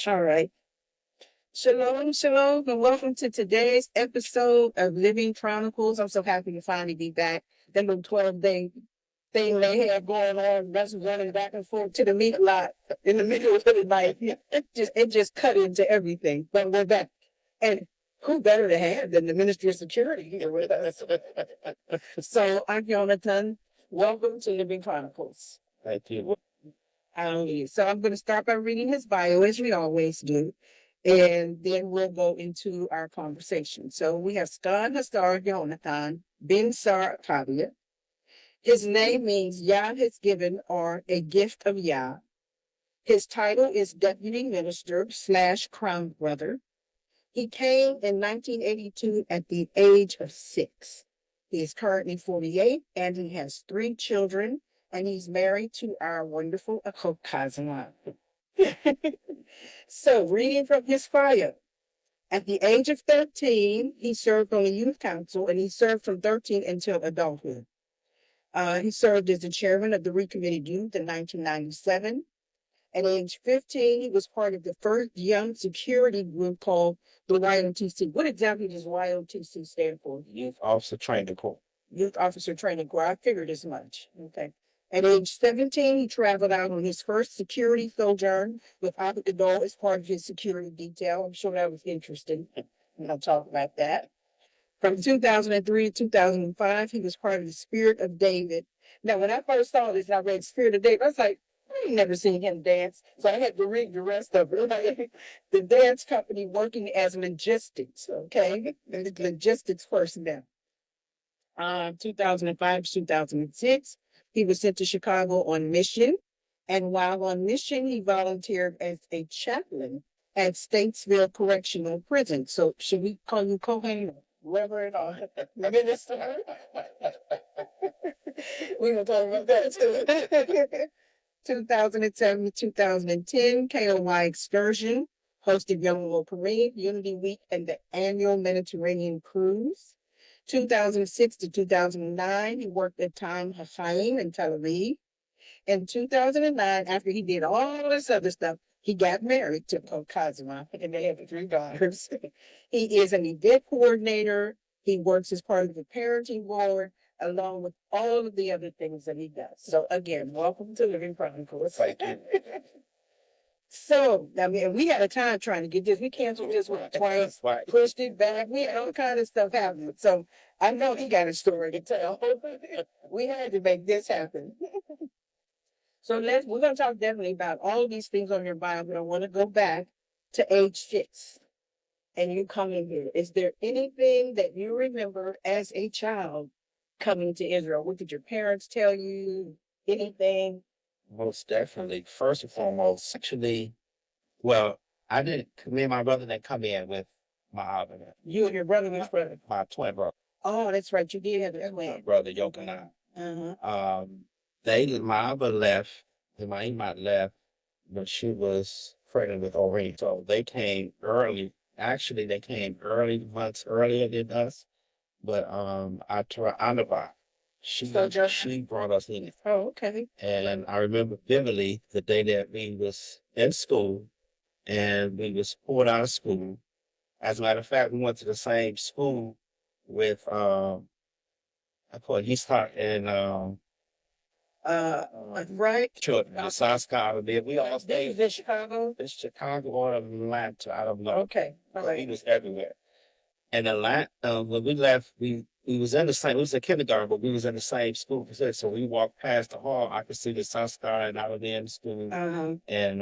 All right. Shalom, shalom, and welcome to today's episode of Living Chronicles. I'm so happy to finally be back. That little 12-day thing they have going on, running back and forth to the meat lot in the middle of the night. It just cut into everything. But we're back. And who better to have than the Ministry of Security here with us? So I'm Yonathan. Welcome to Living Chronicles. Thank you. So I'm going to start by reading his bio, as we always do, and then we'll go into our conversation. So we have Sgan Sar Yonatan, bin Sar Acaviyah. His name means Yah has given, or a gift of Yah. His title is Deputy Minister / Crown Brother. He came in 1982 at the age of 6. He is currently 48, and he has 3 children. And he's married to our wonderful Racayah. So, reading from his bio. At the age of 13, he served on the Youth Council, and he served from 13 until adulthood. He served as the chairman of the Recommitted Youth in 1997. At age 15, he was part of the first young security group called the YOTC. What exactly does YOTC stand for? Youth Officer Training Corp. Youth Officer Training Corp. I figured as much. Okay. At age 17, he traveled out on his first security sojourn with Abba as part of his security detail. I'm sure that was interesting. And I'll talk about that. From 2003 to 2005, he was part of the Spirit of David. Now, when I first saw this, I read Spirit of David. I was like, I ain't never seen him dance. So I had to read the rest of it. The dance company working as logistics, okay? Logistics personnel. 2005 to 2006. He was sent to Chicago on mission, and while on mission, he volunteered as a chaplain at Statesville Correctional Prison. So should we call you Cohen, Reverend, or Minister? We're going to talk about that too. 2007 to 2010, KOY excursion, hosted Young World Parade, Unity Week, and the annual Mediterranean Cruise. 2006 to 2009, he worked at Time Hachaim in Tel Aviv. In 2009, after he did all this other stuff, he got married to Racayah, and they have 3 daughters. He is an event coordinator. He works as part of the parenting board. along with all of the other things that he does. So again, welcome to Living Chronicles. Thank you. So, I mean, we had a time trying to get this. We canceled this one twice, Right. pushed it back. We had all kind of stuff happening. So I know he got a story to tell. We had to make this happen. So we're going to talk definitely about all of these things on your bio, but I want to go back to age 6. And you coming here. Is there anything that you remember as a child coming to Israel? What did your parents tell you? Anything? Most definitely. First and foremost, actually, well, I didn't, me and my brother didn't come in with my Abba, You and your brother, which brother? my twin brother, Oh, that's right. You did have a my twin. brother Yonathan. Uh-huh. My Abba left, and my Ima left when she was pregnant with Oreen. So they came early. Actually, they came months earlier than us. But Abba, she brought us in. Oh, okay. And I remember vividly the day that we was in school and we was pulled out of school. As a matter of fact, we went to the same school with I call it East and Right. children, the Sar Acaviyah. We all This stayed is in Chicago. in Chicago or Atlanta. I don't know. Okay. All He right. was everywhere. And Atlanta, when we left, we was in the same. It was in kindergarten, but we was in the same school. So we walked past the hall. I could see the Sar Acaviyah, and I was in the school. Uh-huh. And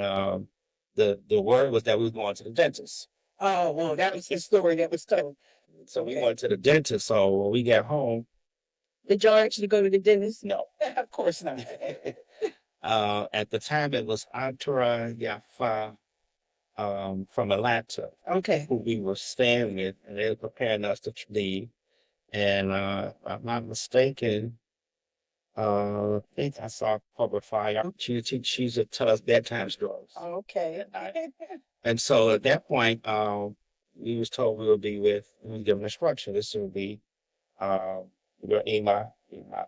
the word was that we were going to the dentist. Oh, well, that was the story that was told. So we went to the dentist. So when we got home, Did y'all actually go to the dentist? no, Of course not. at the time it was Antura Yafa from Atlanta, Okay. who we were staying with, and they were preparing us to leave. And if I'm not mistaken, I think I saw Public Fire. She would tell us bedtime stories. Okay. At night. And so at that point, we was told we was given instruction. This would be your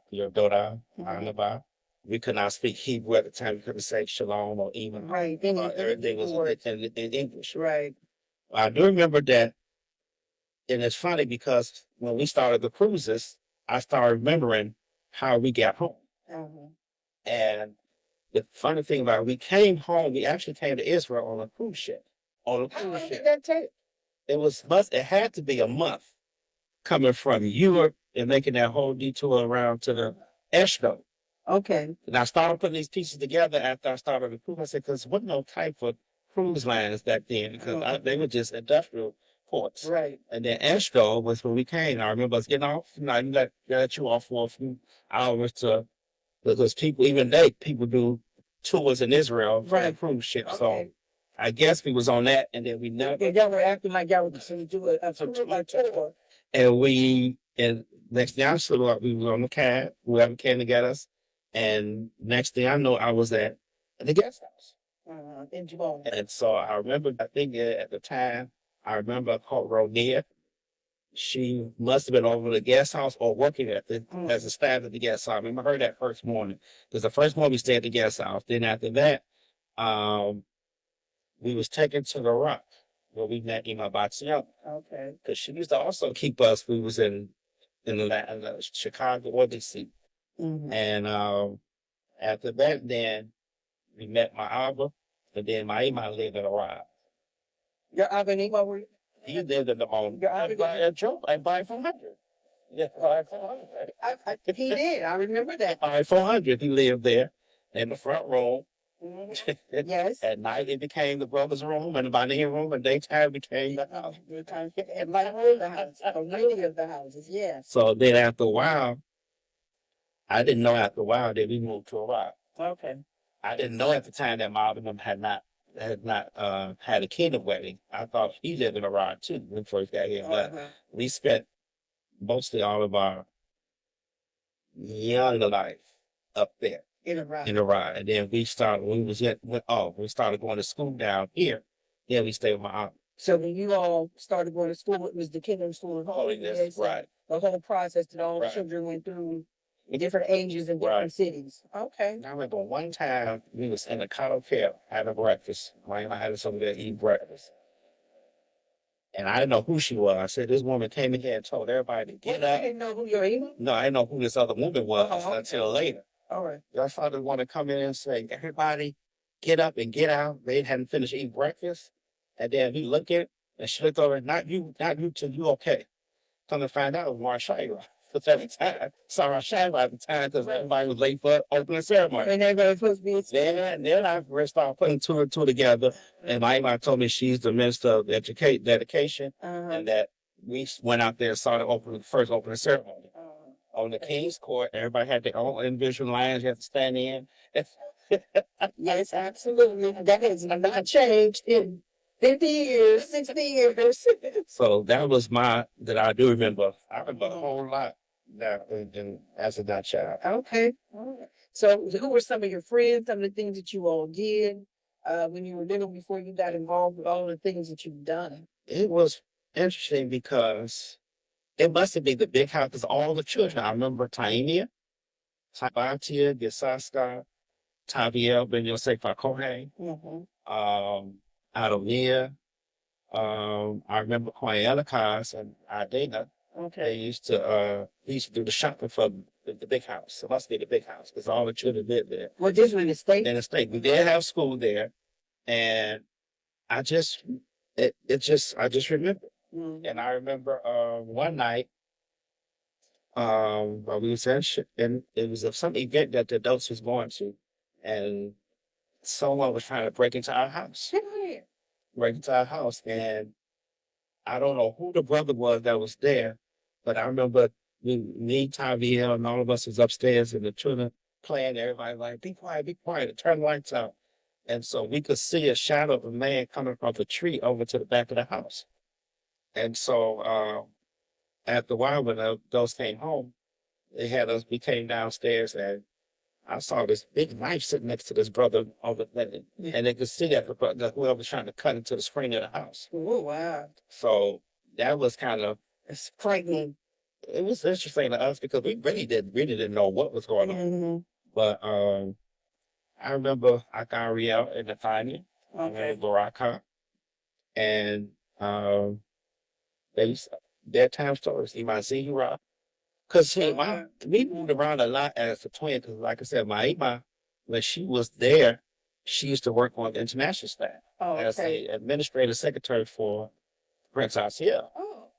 your daughter, Abba. We could not speak Hebrew at the time. We couldn't say shalom or even. Right. Everything was in English. Right. I do remember that, and it's funny because when we started the cruises, I started remembering how we got home. Uh-huh. And the funny thing about it, we came home, we actually came to Israel on a cruise ship. On a How cruise long ship. did that take? It had to be a month coming from Europe and making that whole detour around to the Eshdo. Okay. And I started putting these pieces together after I started the cruise. I said, because what no type of cruise lines back then, because they were just industrial ports. Right. And then Eshdo was when we came. I remember us getting off, you let you off for a few hours because people do tours in Israel for a cruise ship. Okay. So I guess we was on that, and then we never. Y'all were acting like y'all were going to do a tour. And next thing I saw, we was on the cab, whoever came to get us. And next thing I know, I was at the guest house. In Japan. And so I remember, I think at the time, I remember called Racayah. She must have been over the guest house or working as a staff at the guest house. I remember her that first morning. Because the first morning we stayed at the guest house. Then after that, we was taken to the Rock where we met Ima Batsiel. Okay. Because she used to also keep us. We was in the Chicago YOTC. Mm-hmm. And after that, then we met my Abba, and then my Ima lived in the Rock. Your Abba and Ima were? He lived in the home. Your Abba I buy 400. Yeah, buy 400. He did. I remember that. Buy 400. He lived there in the front room. Mm-hmm. Yes. At night it became the brother's room, and by the room, and daytime became the house. And like all the houses, or many of the houses, yeah. So then after a while, I didn't know after a while that we moved to Iraq. Okay. I didn't know at the time that my mom had not had a kingdom wedding. I thought he lived in Iraq too when we first got here. But we spent mostly all of our younger life up there. In Iraq. And then we started going to school down here. Then we stayed with my aunt. So when you all started going to school, it was the Kingdom School of Holiness. Right. The whole process that all the children went through in different ages in different cities. Okay. I remember one time we was in a cattle care having breakfast. My aunt had us over there eat breakfast. And I didn't know who she was. I said, this woman came in here and told everybody to get You up. didn't know who your email? No, I didn't know who this other woman was okay. until later. All right. I thought they want to come in and say, everybody get up and get out. They hadn't finished eating breakfast. And then we look at it, and she looked over, not you till you okay. Come to find out it was Racayah. Because at the time, Sar Acaviyah at the time, because everybody was late for opening ceremony. And everybody was supposed to be. Then I started putting two and two together. And my imam told me she's the minister of dedication, and that we went out there and started first opening ceremony. On the King's Court, everybody had their own individual lines you had to stand in. Yes, absolutely. That has not changed in 50 years, 60 years. So that I do remember. I remember a whole lot that as a young child. Okay. All right. So who were some of your friends, some of the things that you all did when you were little before you got involved with all the things that you've done? It was interesting because it must have been the big house because all the children. I remember Taimia, Sabatia, Gisaska, Taviel, Ben Yosef Fakohe, Adomia. I remember Kwayelakas and Adena. Okay. They used to do the shopping for the big house. It must be the big house because all the children lived there. Well, this was in the state? In the state. We did have school there. And I just remember. And I remember one night, while we was and it was some event that the adults was going to, and someone was trying to break into our house. And I don't know who the brother was that was there, but I remember me, Taviel, and all of us was upstairs, and the children playing. Everybody like, be quiet, turn the lights out. And so we could see a shadow of a man coming from the tree over to the back of the house. And so after a while, when those came home, we came downstairs, and I saw this big knife sitting next to this brother over there. And they could see that whoever was trying to cut into the screen of the house. Oh, wow. So that was kind of frightening. It was interesting to us because we really didn't know what was going on. But I remember Acaviyah and Yonathan, Racayah, and their time stories. Because we moved around a lot as a twin. Because, like I said, my Ima, when she was there, she used to work on the international staff as the administrative secretary for Prince Asiel.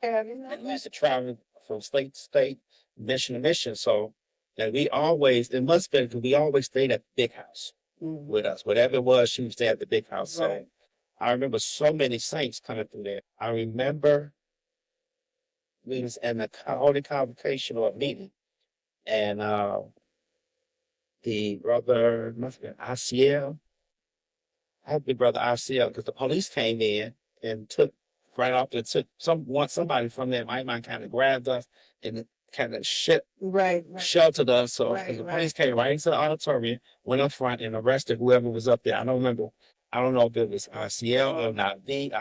And we used to travel from state to state, mission to mission. So, and we always stayed at the big house with us. Whatever it was, she was there at the big house. So I remember so many saints coming through there. I remember we was in the holy convocation or meeting, and the brother Asiel, I had the brother Asiel, because the police came in and took somebody from there. My mind kind of grabbed us and kind of sheltered us. So the police came right into the auditorium, went up front and arrested whoever was up there. I don't know if it was Asiel or Navi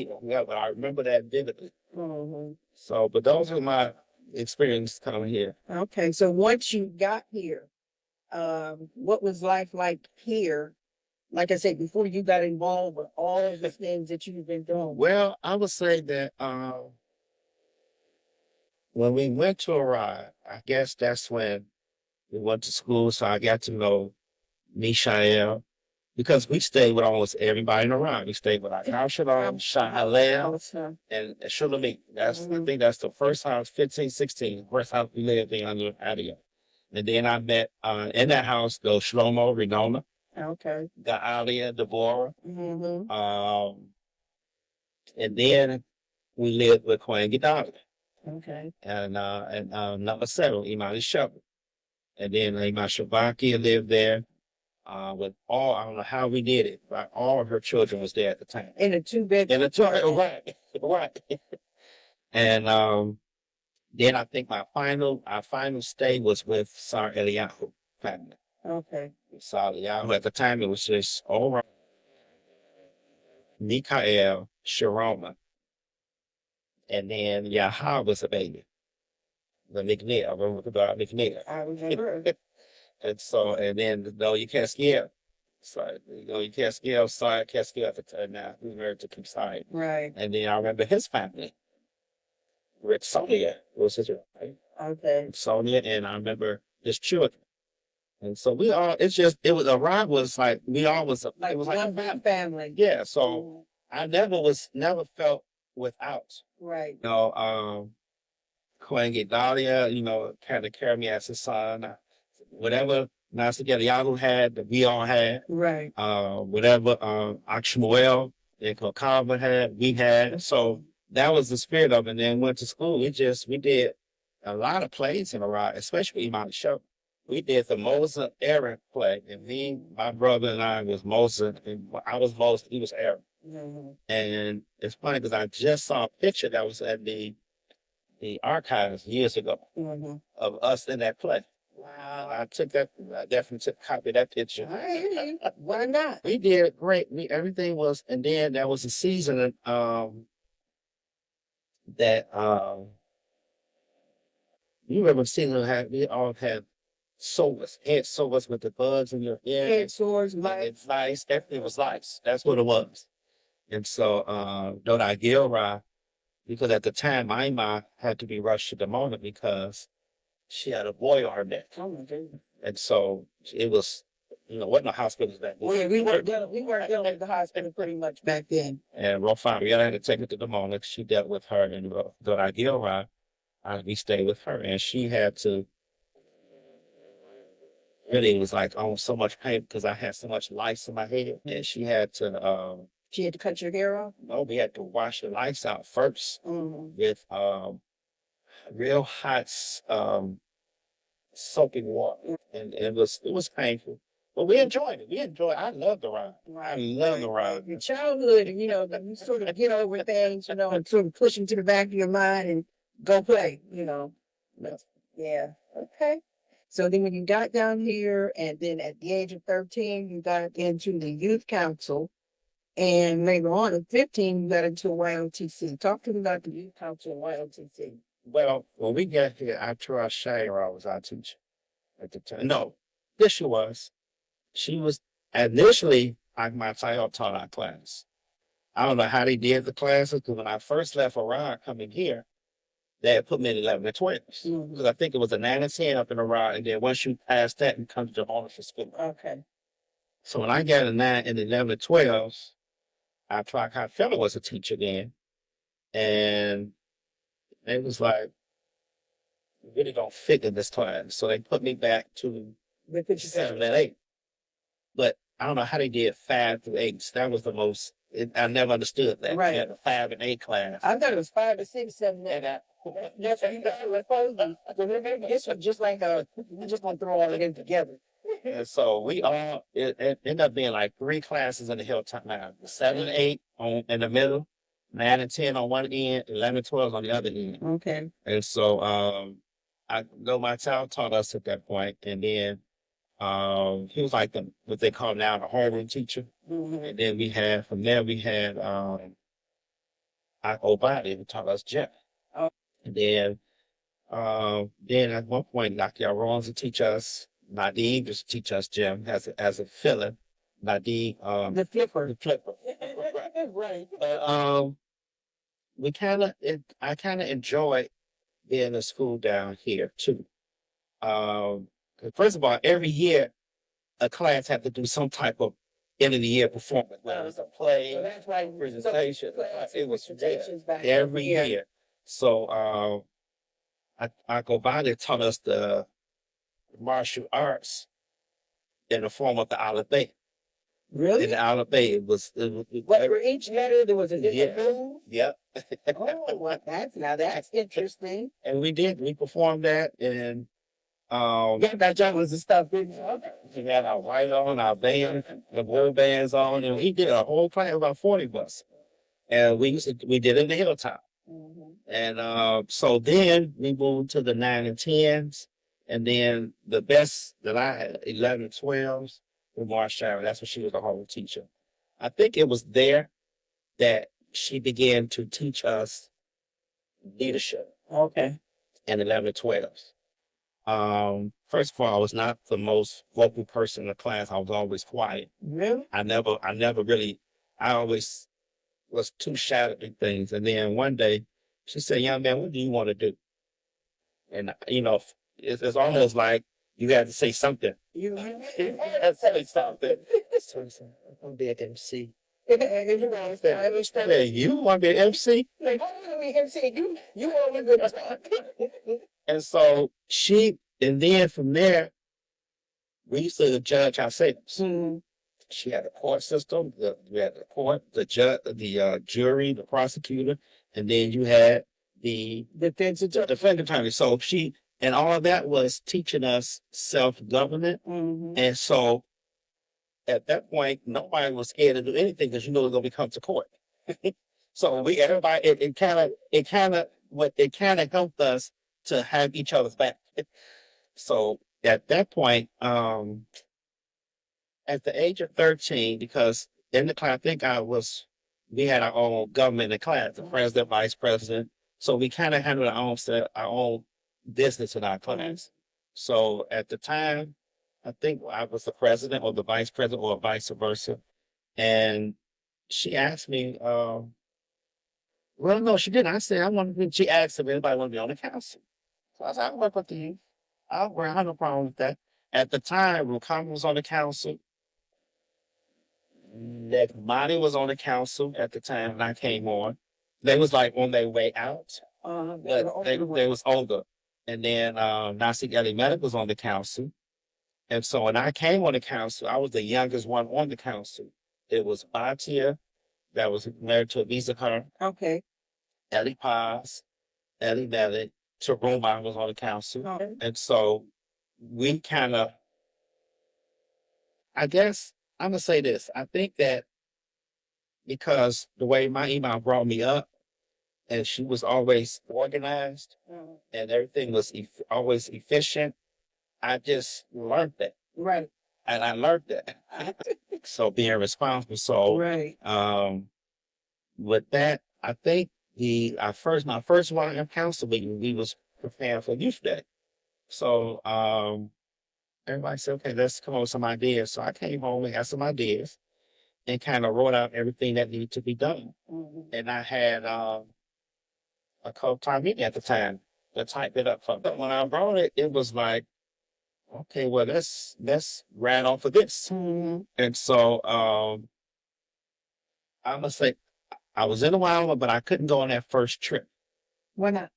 or whoever, but I remember that vividly. So, but those are my experiences coming here. Okay, so once you got here, what was life like here? Like I said, before you got involved with all of the things that you've been doing. Well, I would say that when we went to Iraq, I guess that's when we went to school. So I got to know Mishael, because we stayed with almost everybody in Iraq. We stayed with Shalom, Shah Halel, and Shulamit. I think that's the first house, 15, 16, first house we lived in under Adia. And then I met in that house, the Shlomo, Renona. The Alia, Deborah. And then we lived with Queen Gaddafi. And number 7, Imani Shepherd. And then Imani Shabaki lived there with all, I don't know how we did it, but all of her children was there at the time. In a 2-bedroom. Right. And then I think our final stay was with Sar Eliyahu family. Sar Eliyahu, at the time it was just all Mikael, Sharoma, and then Yaha was a baby. The McNeil, I remember about McNeil. I remember. And then, no, you can't scare. So, you can't scale Sar Acaviyah at the time now. He married to Kim Side. Right. And then I remember his family. With Sonia was his wife. Okay. Sonia, and I remember his children. And so we all, it was, Orion was like, we all was, Like it was like a one family. big family. Yeah, so I never felt without. Right. Queen Dahlia, kind of carry me as a son. Whatever nice together, y'all had, we all had. Right. Whatever Akshmuel and Kokava had, we had. So that was the spirit of it. And then went to school. We did a lot of plays in a ride, especially in my show. We did the Moses Aaron play, and my brother and I was Moses, and I was Moses, he was Aaron. Mm-hmm. And it's funny because I just saw a picture that was at the archives years ago of us in that play. Wow. I definitely took a copy of that picture. Hey, why not? We did great. Everything was, and then there was a season that you remember seeing we all had head sores with the bugs in your ear. Head sores, lice. Lice, everything was lice. That's what it was. And so, Dona Gilra, because at the time, my mom had to be rushed to the moment because she had a boy on her neck. Oh my goodness. And so it was, wasn't no hospitals back then. Well, we weren't dealing with the hospital pretty much back then. And we had to take her to the moment. She dealt with her, and Dona Gilra, we stayed with her, and she had to. Really, it was like so much pain because I had so much lice in my head, and she had to. She had to cut your hair off? No, we had to wash the lice out first with real hot soapy water, and it was painful. But we enjoyed it. I loved the ride. I love the ride. Your childhood, you sort of get over things, and sort of push them to the back of your mind and go play, Yeah. Okay. So then when you got down here, and then at the age of 13, you got into the Youth Council. And later on at 15, you got into YOTC. Talk to me about the Youth Council and YOTC. Well, when we got here, I trust Shayra was our teacher at the time. No, this she was. She was initially my child taught our class. I don't know how they did the classes, because when I first left Orion coming here, they had put me in 11 and 12s. Because I think it was a 9 and 10 up in Orion, and then once you pass that, you come to the honor for school. Okay. So when I got a 9 and 11 and 12s, I Sar Acaviyah was a teacher then, and it was like, you really don't fit in this class. So they put me back to 7 and 8. But I don't know how they did 5 through 8. That was the most, I never understood that. Right. You had a 5 and 8 class. I thought it was 5 to 6, 7, and 8. That's what you got to repose. It's just like we just want to throw all of them together. And so it ended up being like 3 classes in the Hilltop now. 7 and 8 in the middle, 9 and 10 on one end, 11 and 12 on the other end. Okay. And so my child taught us at that point, and then he was like what they call now the homeroom teacher. And then from there we had Obadi who taught us gym. And then at one point Dr. Yaron to teach us. Nadeem just teach us gym as a filler. Nadeem the flipper. The flipper. Right. But I kinda enjoy being in a school down here too. First of all, every year a class had to do some type of end of the year performance, whether it's a play, so that's why presentation. It was presentations back every year. So I go by there taught us the martial arts in the form of the Alabama. Really? In the Alabama, it was what for each letter there was a different move? Yep. Oh, well, that's interesting. And we performed that, and that juggles and stuff. we had our white on, our band, the blue bands on, and we did a whole class, about 40 of us. And we did it in the Hilltop. And so then we moved to the 9 and 10s, and then the best that I had, 11 and 12s, with Marsha. That's when she was a home teacher. I think it was there that she began to teach us leadership. Okay. And 11 and 12s. First of all, I was not the most vocal person in the class. I was always quiet. Really? I never really, I always was too shy to do things. And then one day she said, young man, what do you want to do? And, it's almost like you had to say something. You had to say something. So I'm going to be an MC. I was telling you want to be an MC? Like, I want to be an MC. You always good at that. And so and then from there, we used to judge our sentence. She had a court system. We had the court, the judge, the jury, the prosecutor, and then you had the defense attorney. So and all of that was teaching us self-government. And so at that point, nobody was scared to do anything because it was going to come to court. So everybody, it kind of helped us to have each other's back. So at that point, at the age of 13, because in the class, I think we had our own government in the class, the president, vice president. So we kind of handled our own business in our class. So at the time, I think I was the president or the vice president or vice versa. And she asked me, well, no, she didn't. I said, she asked if anybody wanted to be on the council. So I said, I'll work with you. I have no problem with that. At the time, Racayah was on the council. Monty was on the council at the time when I came on. They was like on their way out. But they was older. And then Nasik Ali Medic was on the council. And so when I came on the council, I was the youngest one on the council. It was Batia that was married to Visa. Okay. Ellie Paz, Ellie Medic, Taruma was on the council. Okay. And so we kind of, I guess, I'm going to say this. I think that because the way my imam brought me up, and she was always organized, and everything was always efficient, I just learned that. Right. And I learned that. So being responsible. So right. With that, I think my first YOM council meeting, we was preparing for Youth Day. So everybody said, okay, let's come up with some ideas. So I came home and had some ideas and kind of wrote out everything that needed to be done. And I had a co-time meeting at the time to type it up. But when I wrote it, it was like, okay, well, let's ran off of this. And so I must say, I was in a while, but I couldn't go on that first trip. Why not?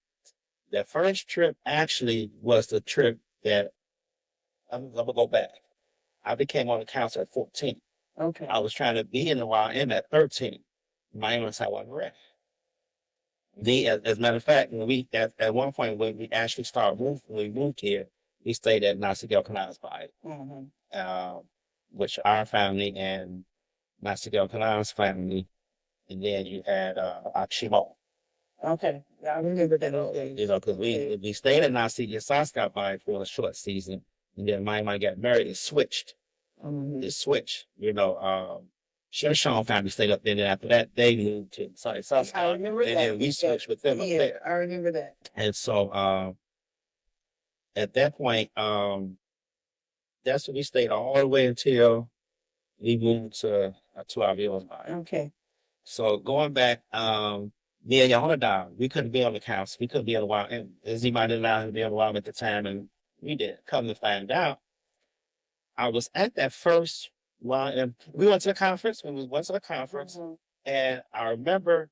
That first trip actually was the trip that I'm going to go back. I became on the council at 14. Okay. I was trying to be in the YOM at 13. My English I wasn't ready. As a matter of fact, at one point when we actually when we moved here, we stayed at Nasik Kanal's which our family and Nasik Kanal's family, and then you had Akshimo. Okay, yeah, I remember that. Because we stayed at Nasik Saskatchewan for a short season, and then my got married and switched. It switched, Sean family stayed up there, and after that, they moved to Saskatchewan. I remember that. And then we switched with them up there. I remember that. And so, at that point, that's when we stayed all the way until we moved to our village. Okay. So going back, me and Yonathan, we couldn't be on the council. We couldn't be on the YOM. As he might have allowed to be on the YOM at the time, and we did. Come to find out, I was at that first YOM. We went to the conference. And I remember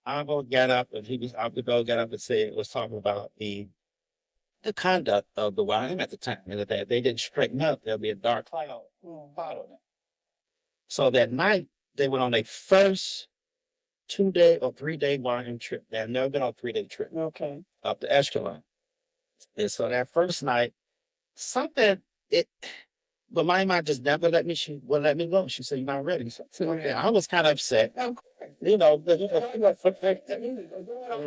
Abba got up, and and said, was talking about the conduct of the YOM at the time, and that they didn't straighten up. There'll be a dark cloud following them. So that night, they went on their first 2-day or 3-day YOM trip. They had never been on a 3-day trip. Okay. Up to Echelon. And so that first night, but my mom just never let me go. She said, you're not ready. So okay. I was kind of upset. And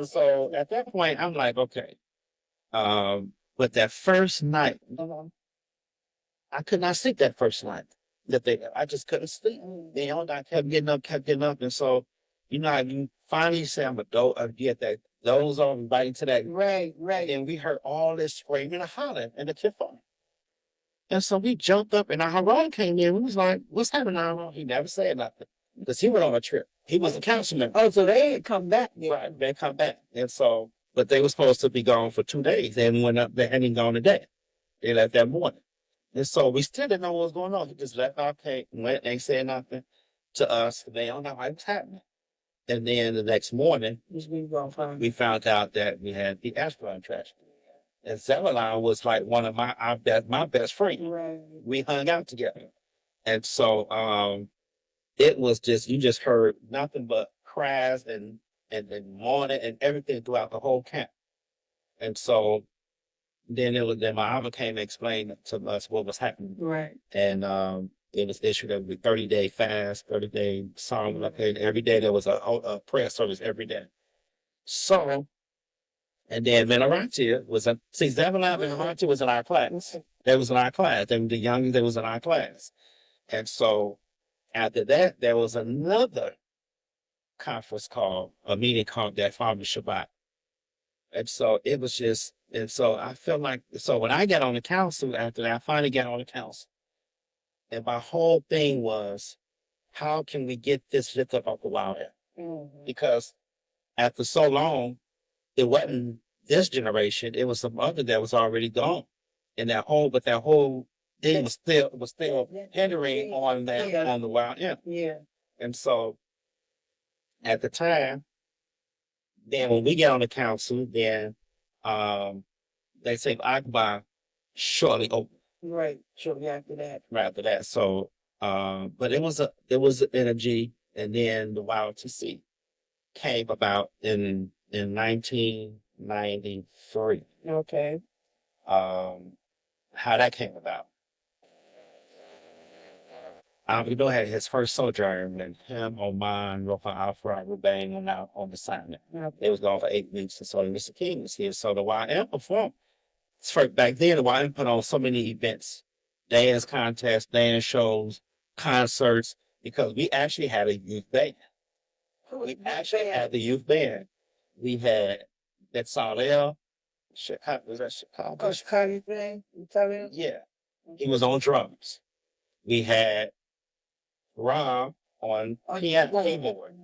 so at that point, I'm like, okay. But that first night, I could not sleep that first night. I just couldn't sleep. I kept getting up. And so, you know how you finally say I'm adult, I get that those on right into that. Right, right. And we heard all this screaming and hollering in the kid phone. And so we jumped up and our Ron came in. We was like, what's happening, Ron? He never said nothing. Because he went on a trip. He was a councilman. Oh, so they had come back. Right, they come back. And so, but they were supposed to be gone for 2 days. They went up, they hadn't gone today. They left that morning. And so we still didn't know what was going on. He just left our cake, went, ain't said nothing to us. They don't know what was happening. And then the next morning, we found out that we had the asteroid tragedy. And Zevalon was like one of my best friend. Right. We hung out together. And so it was just, you just heard nothing but cries and mourning and everything throughout the whole camp. And so then my Abba came and explained to us what was happening. Right. And it was issued a 30-day fast, 30-day song. Every day there was a prayer service every day. So, and then Racayah was Zevalon and Racayah was in our class. They was in our class. They were the youngest, they was in our class. And so after that, there was another conference call, a meeting called that Father Shabbat. And so it was just, and so I felt like, so when I got on the council after that, I finally got on the council. And my whole thing was, how can we get this lift up off the wild air? Mm-hmm. Because after so long, it wasn't this generation, it was some other that was already gone. And that whole thing was still hindering on that, on the wild air. Yeah. And so at the time, then when we get on the council, then they say Abba shortly opened. Right. Shortly after that. Right after that. So but it was an energy, and then the YOTC came about in 1993. Okay. How that came about. We had his first sojourn, and him, Oman, Rofa Alfred, Rubain on the assignment. Okay. They was gone for 8 weeks, and so Mr. King was here. So the YM performed. Back then, the YM put on so many events, dance contests, dance shows, concerts, because we actually had a youth band. We actually had the youth band. We had that Sar Chicago, was that Chicago? Chicago thing? Yeah. He was on drums. We had Rob on piano keyboard.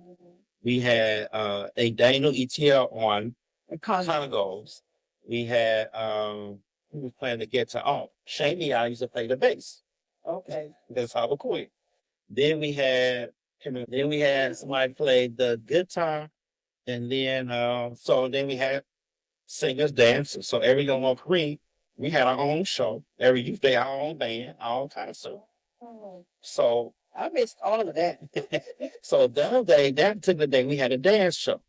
We had a Daniel ETL on congos. We had who was playing the guitar. Oh, Shady I used to play the bass. Okay. That's how we quit. Then we had somebody play the guitar, and then then we had singers, dancers. So every young on Korean, we had our own show. Every youth day, our own band, all kinds of stuff. So I missed all of that. so that particular day, we had a dance show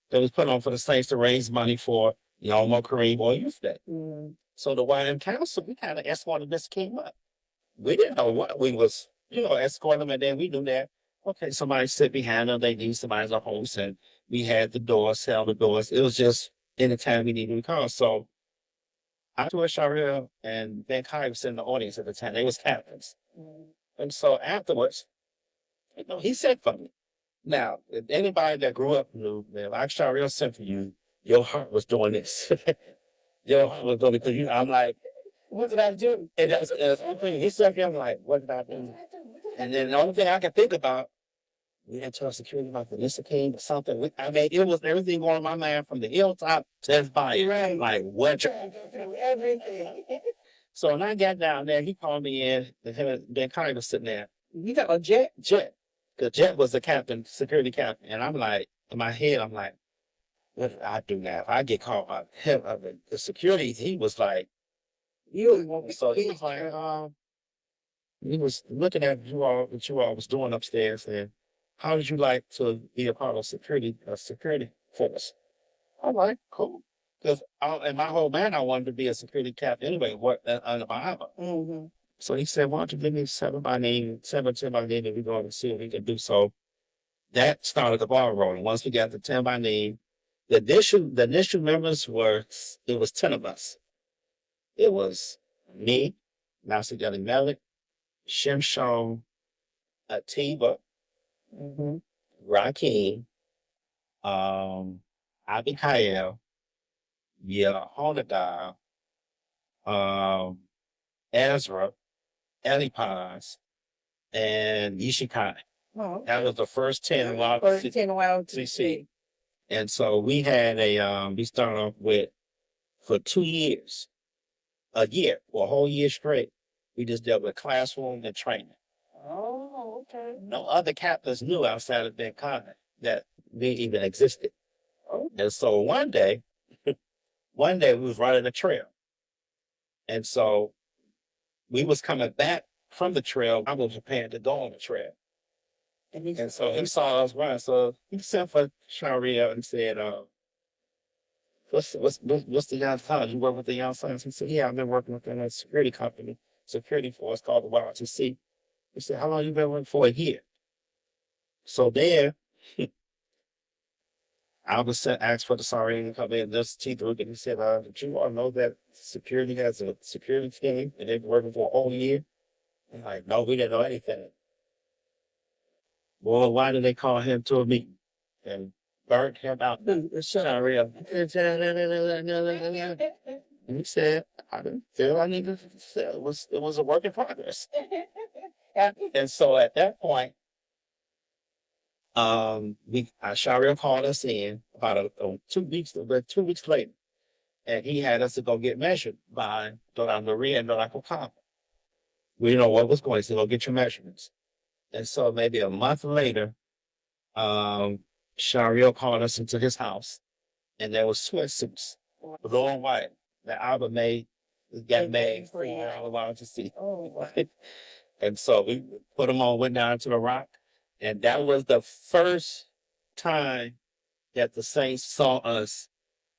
that was put on for the Saints to raise money for YOM Korean Boy Youth Day. Mm-hmm. So the YM Council, we kind of escorted this came up. We didn't know what we was, escorting them, and then we knew that, okay, somebody sit behind them, they need somebody as a host, and we had the doors, held the doors. It was just anytime we needed to call. So I was Shariel and Ben Kai was in the audience at the time. They was captains. Mm-hmm. And so afterwards, he said for me. Now, if anybody that grew up knew that like Shariel said for you, your heart was doing this. Your heart was doing it because I'm like, what did I do? And that's he said, I'm like, what did I do? And then the only thing I could think about, we had to tell security about the Mr. King or something. It was everything going on my mind from the hilltop to his body. Right. Like, what? Everything. So when I got down there, he called me in, and him and Ben Carter was sitting there. You got a Jet? Jet. Because Jet was the captain, security captain. And I'm like, in my head, I'm like, what did I do now? If I get caught by him, the security, he was like, so he was like, he was looking at what you all was doing upstairs, and how would you like to be a part of security force? I'm like, cool. Because in my whole band, I wanted to be a security captain anyway, under my Abba. Mm-hmm. So he said, why don't you give me 7 by name, and we're going to see what we can do. So that started the ball rolling. Once we got the 10 by name, the initial members it was 10 of us. It was me, Master Deli Malik, Shimshon, Atiba, mm-hmm. Rakim, Abba, Yonathan, Ezra, Eliphaz, and Yishikai. Oh, That was the first 10 first 10 YOTC. And so we had we started off with, for 2 years, a year, for a whole year straight, we just dealt with classroom and training. Oh, okay. No other captains knew outside of their content that they even existed. Oh. And so one day we was running a trail. And so we was coming back from the trail. I was prepared to go on the trail. And so he saw us run. So he sent for Sharia and said, what's the young sons? You work with the young sons? He said, yeah, I've been working with a security company, security force called the YOTC. He said, how long you been working for? A year. So there, I was asked for the Sari to come in this team group, and he said, did you all know that security has a security team and they've been working for a whole year? I'm like, no, we didn't know anything. Well, why did they call him to a meeting and burnt him out? Sharia. And he said, I didn't feel I needed to say it was a work in progress. And so at that point, Sharia called us in about 2 weeks, but 2 weeks later, and he had us to go get measured by Dr. Maria and Dr. Papa. We didn't know what was going on, so go get your measurements. And so maybe a month later, Sharia called us into his house, and there was sweatsuits, blue and white, that Abba got made for all of us to see. Oh, and so we put them on, went down to the rock, and that was the first time that the Saints saw us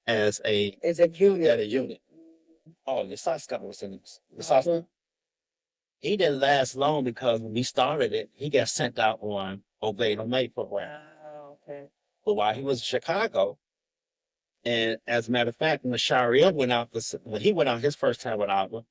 as a unit. Oh, the Saskan was in this. The Saskan. He didn't last long because when we started it, he got sent out on Obey the May program. Oh, okay. But while he was in Chicago, and as a matter of fact, when the Sharia went out, when he went out his first time with Abba,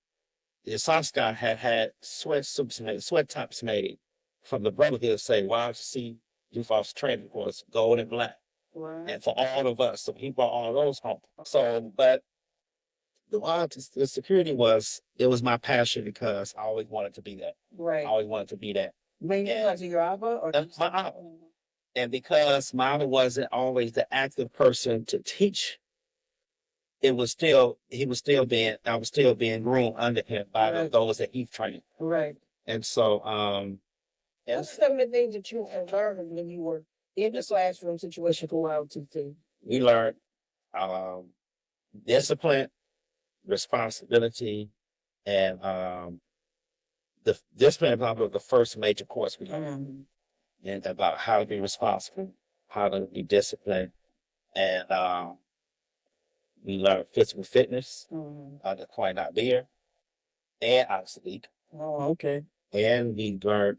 the Saskan had sweatsuits made, sweat tops made from the Brotherhood, say YOTC Youth Officers Training Corp, gold and black. Wow. And for all of us, so he brought all those home. So, but the security it was my passion because I always wanted to be that. Right. I always wanted to be that. Maybe because of your Abba? Or my Abba. And because my Abba wasn't always the active person to teach, I was still being groomed under him by those that he trained. Right. And so, what's some of the things that you learned when you were in the classroom situation for YOTC? We learned discipline, responsibility, and the discipline was the first major course we learned, and about how to be responsible, how to be disciplined, and we learned physical fitness, how to point out beer, and how to sleep. Oh, okay. And we learned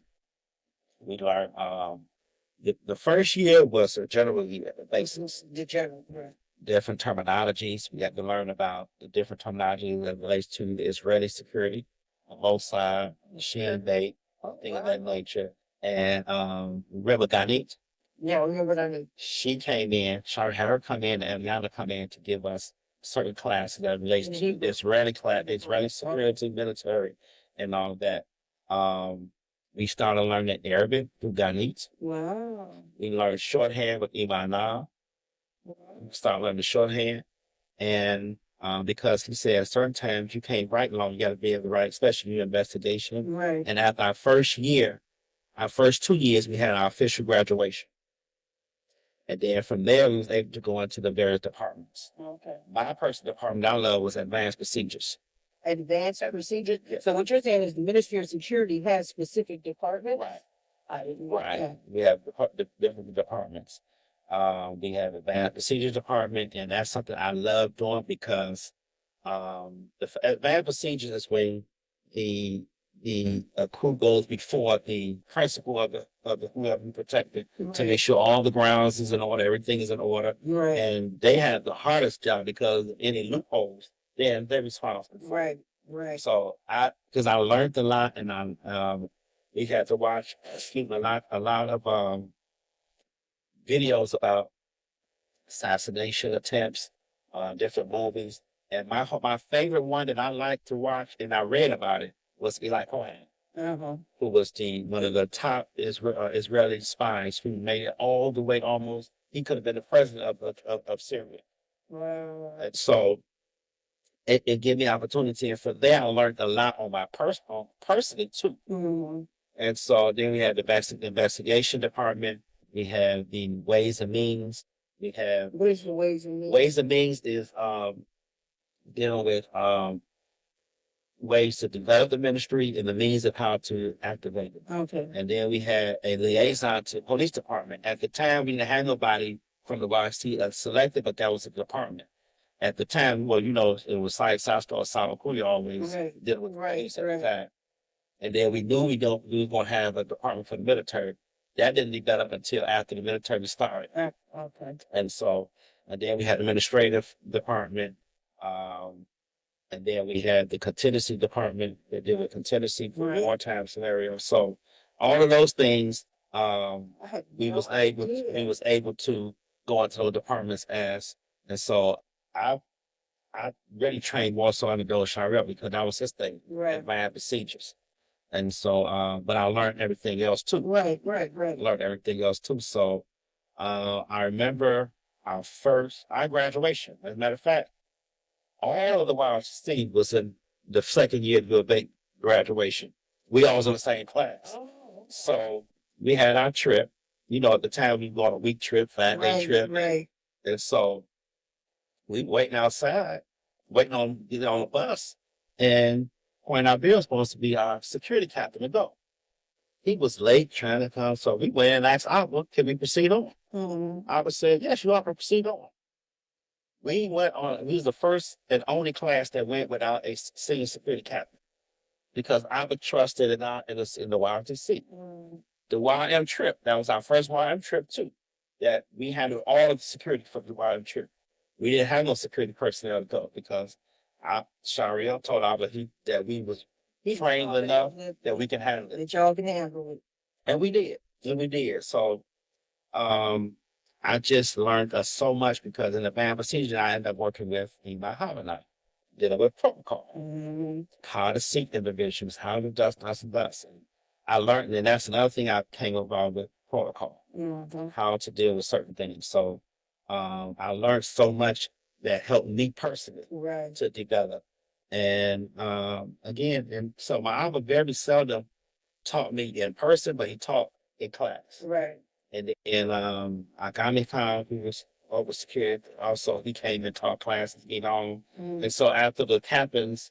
the first year was a general year, the basics. The general, right. Different terminologies. We had to learn about the different terminology that relates to the Israeli security, Mossad, Shin Bet, things of that nature. And Rebbe Ganit. Yeah, Rebbe Ganit. She came in, had her come in, and Yana come in to give us certain classes that relates to the Israeli security, military, and all of that. We started learning Arabic through Ganit. Wow. We learned shorthand with Imana. We started learning shorthand. And because he said at certain times you can't write long, you got to be able to write, especially your investigation. Right. And after our first 2 years, we had our official graduation. And then from there, we was able to go into the various departments. Okay. My personal department I love was advanced procedures. Advanced procedures? Yeah. So what you're saying is the Ministry of Security has specific departments? Right. Right. We have different departments. We have advanced procedures department, and that's something I love doing because the advanced procedures is when the crew goes before the principal of the whoever protected to make sure all the grounds is in order, everything is in order. Right. And they have the hardest job because any loopholes, they're responsible. Right. Right. So because I learned a lot, and we had to watch a lot of videos about assassination attempts, different movies. And my favorite one that I like to watch, and I read about it, was Eli Cohen, who was one of the top Israeli spies who made it all the way almost. He could have been the president of Syria. Wow. And so it gave me opportunity, and for that I learned a lot on my personally too. And so then we had the investigation department. We have the Ways and Means. We have What is the Ways and Means? Ways and Means is dealing with ways to develop the ministry and the means of how to activate it. Okay. And then we had a liaison to police department. At the time, we didn't have nobody from the YOTC selected, but that was the department. At the time, well, it was like South or Sar Acaviyah always dealing with police at the time. And then we knew we were going to have a department for the military. That didn't develop until after the military started. Okay. And so, and then we had the administrative department, and then we had the contingency department that did with contingency for wartime scenarios. So, all of those things, we was able to go into those departments and so I really trained more so under Bill Shariah because that was his thing, advanced procedures. And so, but I learned everything else too. Right. Learned everything else too. So, I remember our graduation. As a matter of fact, all of the YOTC was in the second year of the graduation. We all was in the same class. So we had our trip. At the time we go on a week trip, 5-day trip. Right. And so we waiting outside, waiting on getting on the bus, and when our bill was supposed to be our security captain to go. He was late trying to come, so we went and asked Abba, can we proceed on? Abba said, yes, you are to proceed on. We was the first and only class that went without a senior security captain because Abba trusted in the YOTC. The YM trip, that was our first YM trip too, that we handled all of the security for the YM trip. We didn't have no security personnel to go because Shariah told Abba that we was trained enough that we can handle it. That y'all can handle it. And we did. So, I just learned so much because in the band procedure, I ended up working with Iman dealing with protocol, how to seek individuals, how to dust. And I learned, and that's another thing I came involved with protocol, how to deal with certain things. So, I learned so much that helped me personally to develop. And so my Abba very seldom taught me in person, but he taught in class. Right. And Agami who was over security, also he came and taught classes, And so after the captains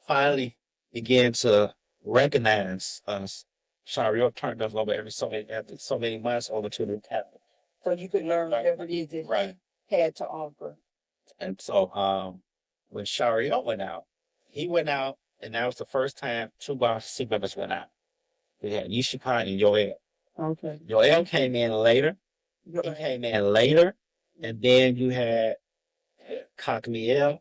finally began to recognize us, Shariah turned us over after so many months over to the captain. So you could learn whatever it is that he had to offer. And so when Shariah he went out, and that was the first time 2 YOTC members went out. We had Yishika and Yoel. Okay. Yoel came in later. And then you had Kakmiel,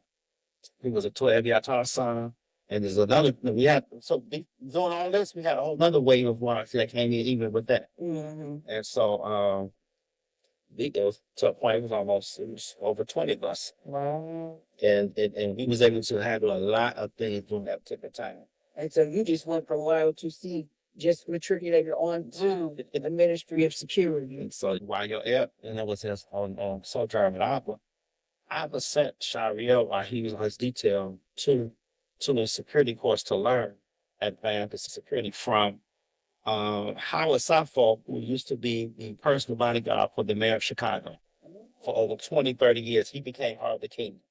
who was a 12-year son. And there's another, doing all this, we had a whole other wave of YOTC that came in even with that. And so, it was to a point it was over 20 of us. Wow. And we was able to handle a lot of things during that particular time. And so you just went from YOTC just matriculated on to the Ministry of Security. And so while you're at, and it was his on sojourn with Abba sent Shariah while he was on his detail to the security course to learn advanced security from Howard Saffold, who used to be the personal bodyguard for the mayor of Chicago. For over 20, 30 years, he became part of the kingdom.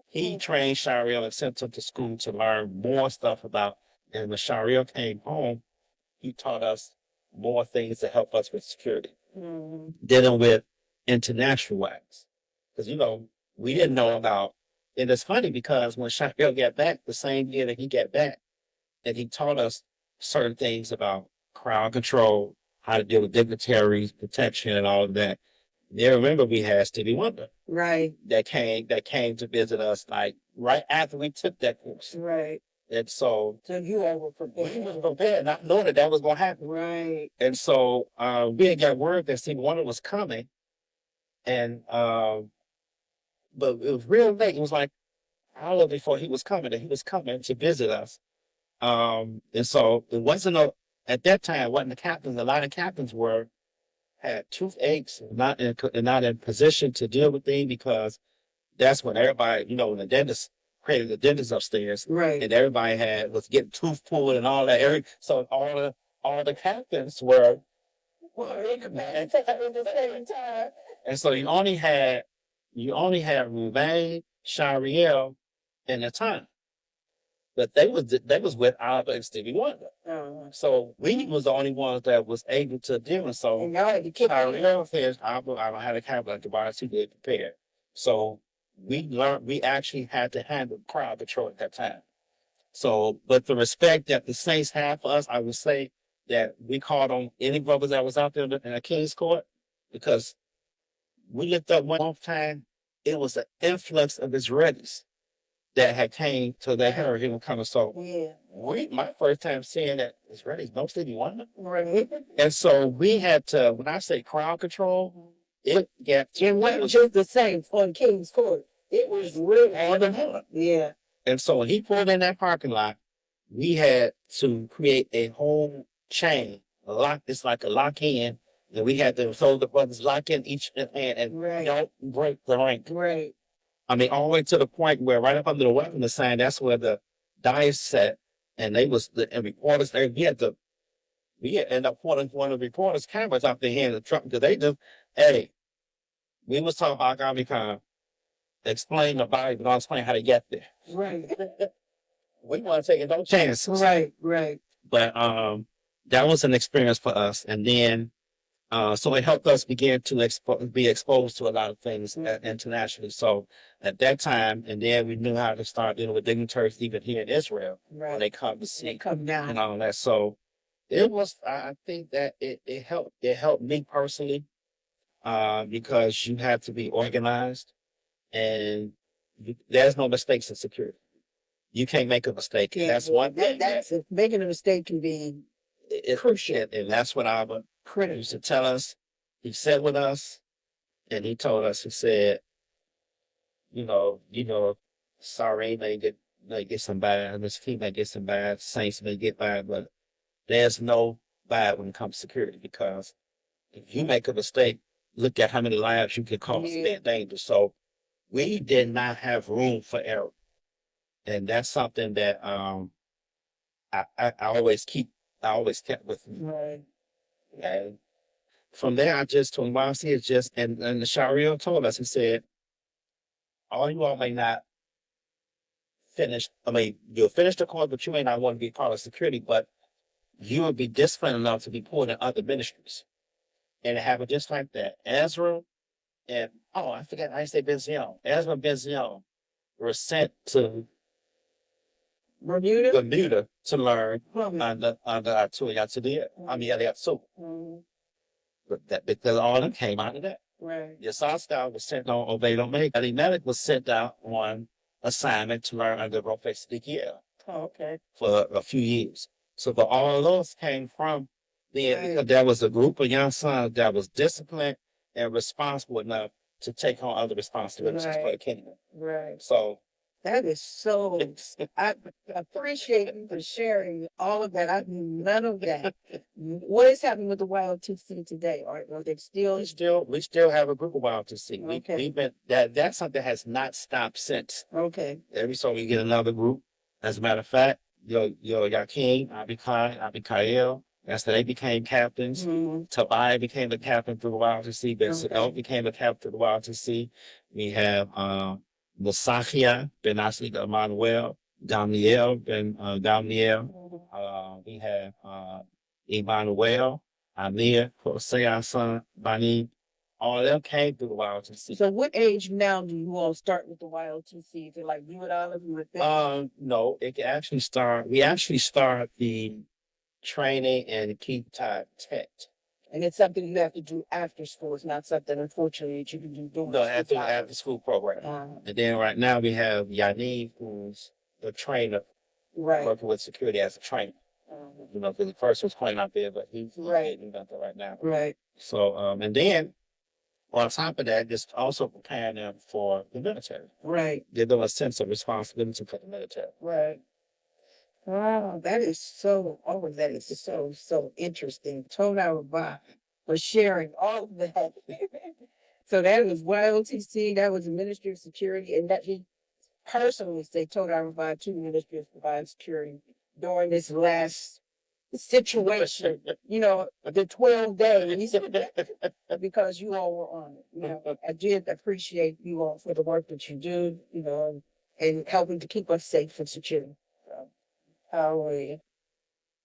He trained Shariah and sent him to school to learn more stuff about, and when Shariah came home, he taught us more things to help us with security. Dealing with international acts. Because, we didn't know about, and it's funny because when Shariah got back, the same year that he got back, and he taught us certain things about crowd control, how to deal with dignitaries, protection, and all of that. Then remember we had Stevie Wonder. Right. That came to visit us like right after we took that course. Right. And so you all were prepared. We were prepared, not knowing that was gonna happen. Right. And so we had got word that Stevie Wonder was coming. And but it was real late. It was like an hour before he was coming, and he was coming to visit us. And so it wasn't at that time, it wasn't the captains. A lot of captains had toothaches, not in position to deal with things, because that's when everybody, when the dentist created the dentist upstairs, Right. and everybody was getting tooth pulled and all that. So all the captains were working at the same time. And so you only had Ruvain, Shariel, and Yonatan. But they was with Abba and Stevie Wonder. So we was the only ones that was able to deal with. So Shariel says Abba had a cabinet at the bar to get prepared. So we actually had to handle crowd control at that time. So, but the respect that the Saints have for us, I would say that we called on any brothers that was out there in the King's Court, because we looked up one time, it was an influx of Israelis that had came to that area and coming. So my first time seeing that Israelis, no Stevie Wonder. Right. And so we had to, when I say crowd control, it wasn't just the same on King's Court. It was really all the more. Yeah. And so when he pulled in that parking lot, we had to create a whole chain. It's like a lock in, and we had to hold the brothers lock in each hand and don't break the rank. Right. I mean, all the way to the point where right up under the weapon sign, that's where the dice set, and and reporters. We had end up pulling one of the reporters' cameras out their hand in the truck, because they just, we was talking about Agami explain the Bible, don't explain how to get there. Right. We want to take no chances. Right. But that was an experience for us, and then so it helped us begin to be exposed to a lot of things internationally. So at that time, and then we knew how to start dealing with dignitaries even here in Israel when they come to see, down and all that. So it was. I think that it helped. It helped me personally, because you have to be organized, and there's no mistakes in security. You can't make a mistake. That's one thing. Making a mistake can be crucial, and that's what Abba used to tell us. He sat with us, and he told us. He said, sorry, may get some bad. This team may get some bad. Saints may get bad, but there's no bad when it comes to security, because if you make a mistake, look at how many lives you can cause in danger. So we did not have room for error. And that's something that I always kept with me. Right. And from there, I just told him, it's just, and the Shariel told us, he said, all you all may not finish, you'll finish the course, but you may not want to be part of security, but you will be disciplined enough to be pulled in other ministries. And it happened just like that. Ezra and, I forgot, I say Benzion. Ezra and Benzion were sent to Bermuda to learn under Yatsuya. But because all of them came out of that. Right. Yasasta was sent on Obey Omega. Elimelech was sent out on assignment to learn under Professor Dikiel. Oh, okay. For a few years. So, but all of those came from because there was a group of young sons that was disciplined and responsible enough to take on other responsibilities for the kingdom. Right. So that is so. I appreciate you for sharing all of that. I knew none of that. What is happening with the YOTC today? Are they still? We still have a group of YOTC. Okay. We've been that's something that has not stopped since. Okay. Every so we get another group. As a matter of fact, Yakin, Abikael. That's they became captains. Mm-hmm. Tobiah became the captain through the YOTC. Ben became the captain through the YOTC. We have Racayah, Ben Asli Emmanuel, Gamliel, Ben Gamliel. We have Emmanuel, Amir, Hosea, son, Bani. All of them came through the YOTC. So what age now do you all start with the YOTC? Is it like you and Olive with them? No, it can actually start. We actually start the training and keep time tech. And it's something you have to do after school. It's not something, unfortunately, that you can do during after school program. And then right now we have Yanni, who's the trainer, working with security as a trainer. Because the first was quite out there, but he's doing nothing right now. Right. So, and then On top of that, just also preparing them for the military. Right. Give them a sense of responsibility for the military. Right. Wow, that is that is so interesting. Toda Rabbi for sharing all of that. So that was YOTC, that was the Ministry of Security, and that he personally say Toda Rabbi to the Ministry of Provide Security during this last situation, the 12 days, because you all were on it. I did appreciate you all for the work that you do, and helping to keep us safe and secure. So, hallelujah.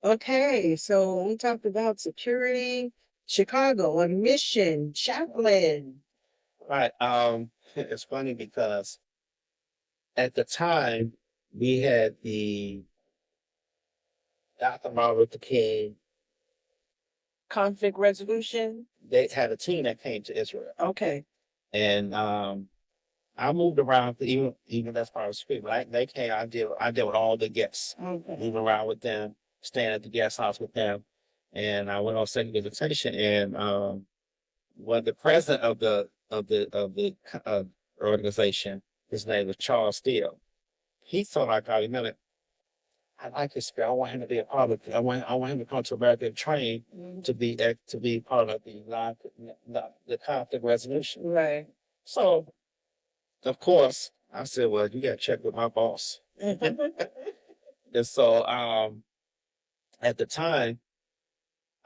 Okay, so we talked about security, Chicago, a mission, chaplain. Right. It's funny because at the time we had the Dr. Martin Luther King. Conflict resolution. They had a team that came to Israel. Okay. And I moved around even that's part of the script. Like they came, I dealt with all the guests, moving around with them, staying at the guest house with them, and I went on second visitation. And the president of the organization, his name was Charles Steele. He thought I like this guy. I want him to be a part of it. I want him to come to America and train to be part of the conflict resolution. Right. So, of course, I said, "Well, you got to check with my boss." And so, at the time,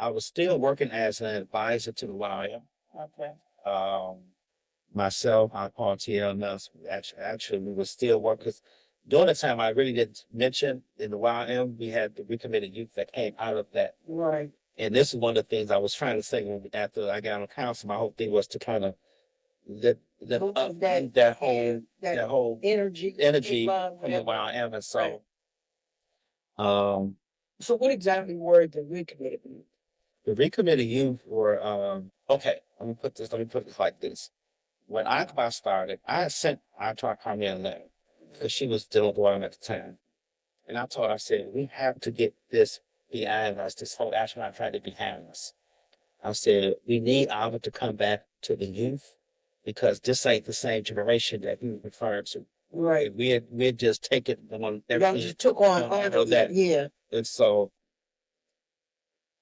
I was still working as an advisor to the YOM. Okay. Myself, I called TLNS. Actually, we were still working. During the time, I really didn't mention in the YOM, we had the Recommitted Youth that came out of that. Right. And this is one of the things I was trying to say after I got on council. My whole thing was to kind of that whole energy from the YOM. And so, right. So what exactly were the Recommitted Youth? The Recommitted Youth were okay. Let me put this like this. When Abba started, I sent Racayah a letter because she was dealing with YOM at the time. And I told her, I said, we have to get this behind us, this whole astronaut trying to behind us. I said, we need Abba to come back to the youth because this ain't the same generation that he referred to. Right. We're just taking them on everything. Y'all just took on all of that. Yeah. And so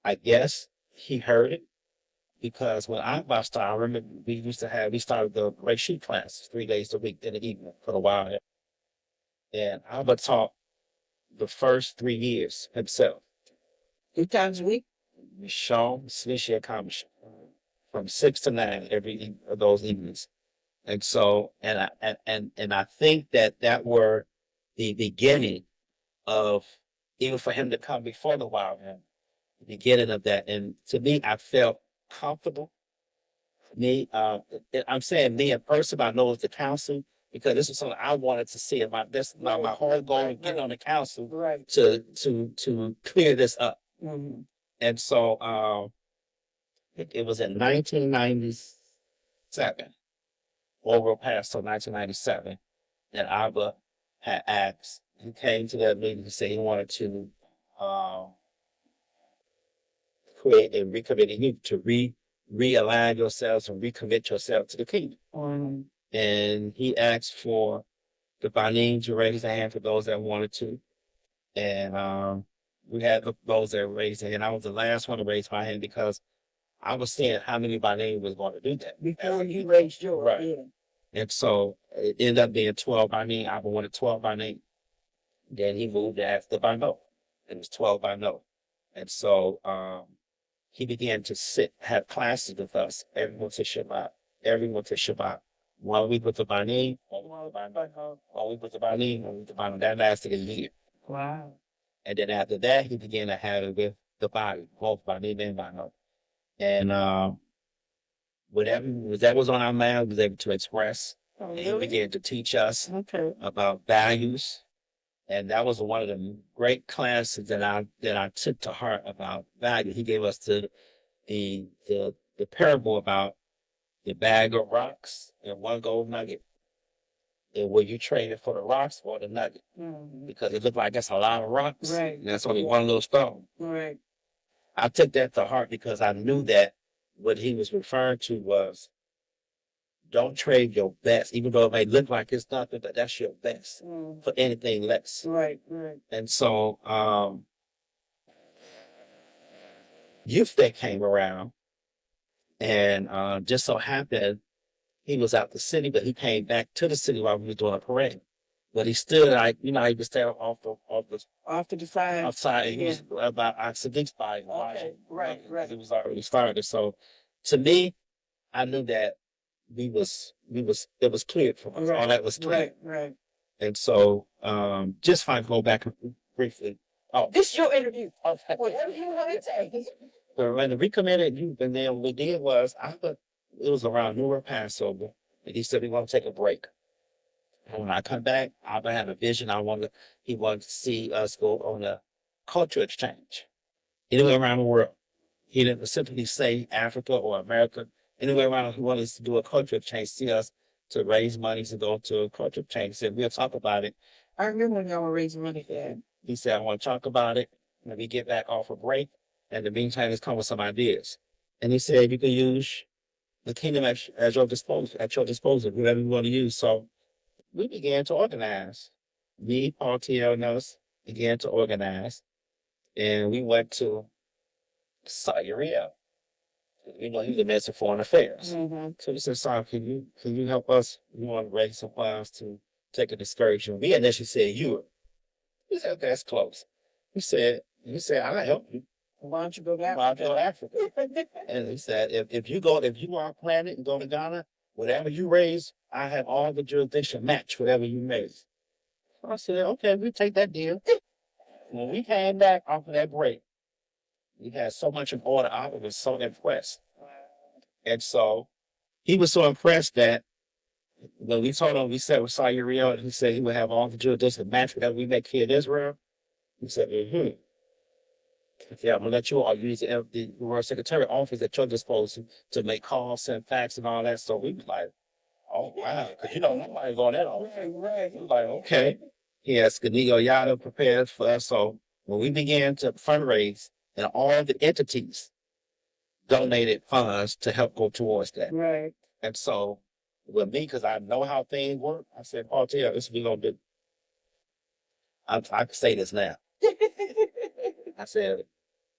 I guess he heard it. Because when I started, I remember we started the Racayah classes 3 days a week in the evening for a while. And Abba taught the first 3 years himself. 2 times a week? Sean, Slishi, from 6 to 9 every of those evenings. And so, and I think that were the beginning of, even for him to come before the YOM, the beginning of that. And to me, I felt comfortable. I'm saying me in person, I know it's the council, because this is something I wanted to see. My whole goal of getting on the council to clear this up. Mm-hmm. And so it was in 1997, over past till 1997, that Abba had asked. He came to that meeting to say he wanted to create a recommitted youth to realign yourselves and recommit yourself to the kingdom. Mm-hmm. And he asked for the Banim to raise their hand for those that wanted to. And we had those that raised their hand. I was the last one to raise my hand because I was seeing how many Banim was going to do that. Before you raised yours. Right. Yeah. And so it ended up being 12 Banim. I wanted 12 Banim. Then he moved to ask the Bano. It was 12 Bano. And so he began to have classes with us every month to Shabbat. 1 week with the Banim, 1 week with the Banim, 1 week with the Banim. That lasted a year. Wow. And then after that, he began to have it with the body, both Banim and Banim. And whatever that was on our mind, was able to express. Oh, and really? he began to teach us about values. And that was one of the great classes that I took to heart about value. He gave us the parable about the bag of rocks and 1 gold nugget. And were you trading for the rocks or the nugget? Mm-hmm. Because it looked like that's a lot of rocks. Right. And that's only 1 little stone. Right. I took that to heart because I knew that what he was referring to was don't trade your best, even though it may look like it's nothing, but that's your best for anything less. Right, right. And so, Youth Day came around, and just so happened he was out the city, but he came back to the city while we were doing a parade. But he stood like, he would stand off to the side. outside. He Yeah. was about our civics by Okay, right, right. It was already started. So to me, I knew that it was cleared for us. Right, All that was clear. right. And so, just if I go back briefly. Oh, This is your interview. okay. Whatever you want to say. So when the Recommitted Youth, and then what we did was, it was around New Year Passover, and he said, we want to take a break. And when I come back, Abba had a vision. He wanted to see us go on a culture exchange anywhere around the world. He didn't specifically say Africa or America. Anywhere around, he wanted us to do a culture exchange, see us to raise money to go to a culture exchange. He said, we'll talk about it. I remember when y'all were raising money for that. He said, I want to talk about it when we get back off a break. And in the meantime, let's come with some ideas. And he said, you can use the kingdom at your disposal, whatever you want to use. So we began to organize. Me, Paul T.L. and us began to organize. And we went to Sar Acaviyah. He was the Minister of Foreign Affairs. Mm-hmm. So we said, Sar, can you help us? We want to raise some funds to take an excursion. We initially said Europe. He said, okay, that's close. He said, I'll help you. Why don't you go to Why don't you go to Africa? And he said, if you are planning and go to Ghana, whatever you raise, I have all the jurisdiction match whatever you raise. So I said, okay, we'll take that deal. When we came back off of that break, we had so much in order. I was so impressed. And so he was so impressed that when we told him, we said with Sar Acaviyah, and he said he would have all the jurisdiction match whatever we make here in Israel. He said, yeah, I'm going to let you all use the World Secretary office at your disposal to make calls, send fax, and all that. So we was like, oh, wow. Because, nobody going that off. Right. We was like, okay. He had Sgan Yonathan prepared for us. So when we began to fundraise, and all the entities donated funds to help go towards that. Right. And so with me, because I know how things work, I said, oh, yeah, this is what we're going to do. I can say this now. I said,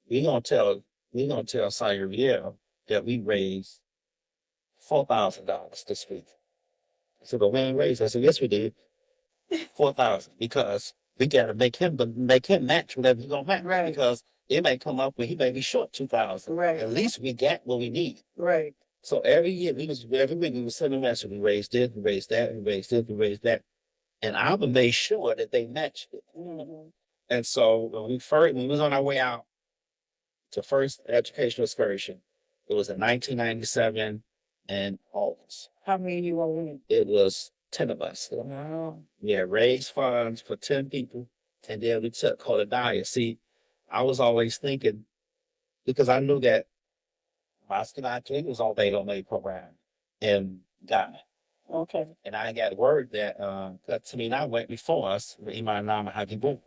we're gonna tell Sar Acaviyah that we raised $4,000 this week. So the we ain't raised. I said, yes, we did. 4,000 because we gotta make him match whatever he's gonna match. Right. Because it may come up where he may be short 2,000. Right. At least we got what we need. Right. So every week we was sending a message. We raised this, we raised that, we raised this, we raised that. And Abba made sure that they matched it. Mm-hmm. And so when we was on our way out to first educational excursion, it was in 1997 in August. How many of you all went? It was 10 of us. Wow. Yeah, raised funds for 10 people, and then we took Racayah. See, I was always thinking, because I knew that my Sgan was on Baylo program in Ghana. Okay. And I got word that I went before us with Iman Nama Hagibu.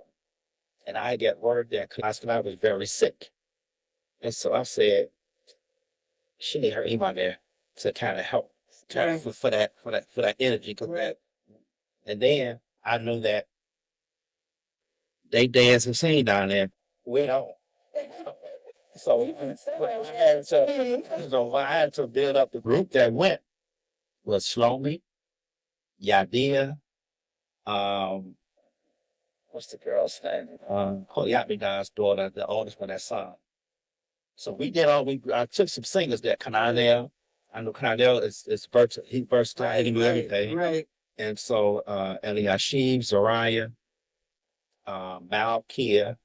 And I got word that Sgan was very sick. And so I said, she need her Iman there to kind of help for that energy. Right. And then I knew that they dance and sing down there. We don't. So I had to build up the group that went was Shlomi, Yadia, what's the girl's name? Yabida's daughter, the oldest one, that son. So we did I took some singers there. Canadell. I know Canadell is versatile. He versatile. He can do everything. Right. And so Eliashib, Zariah, Malkia,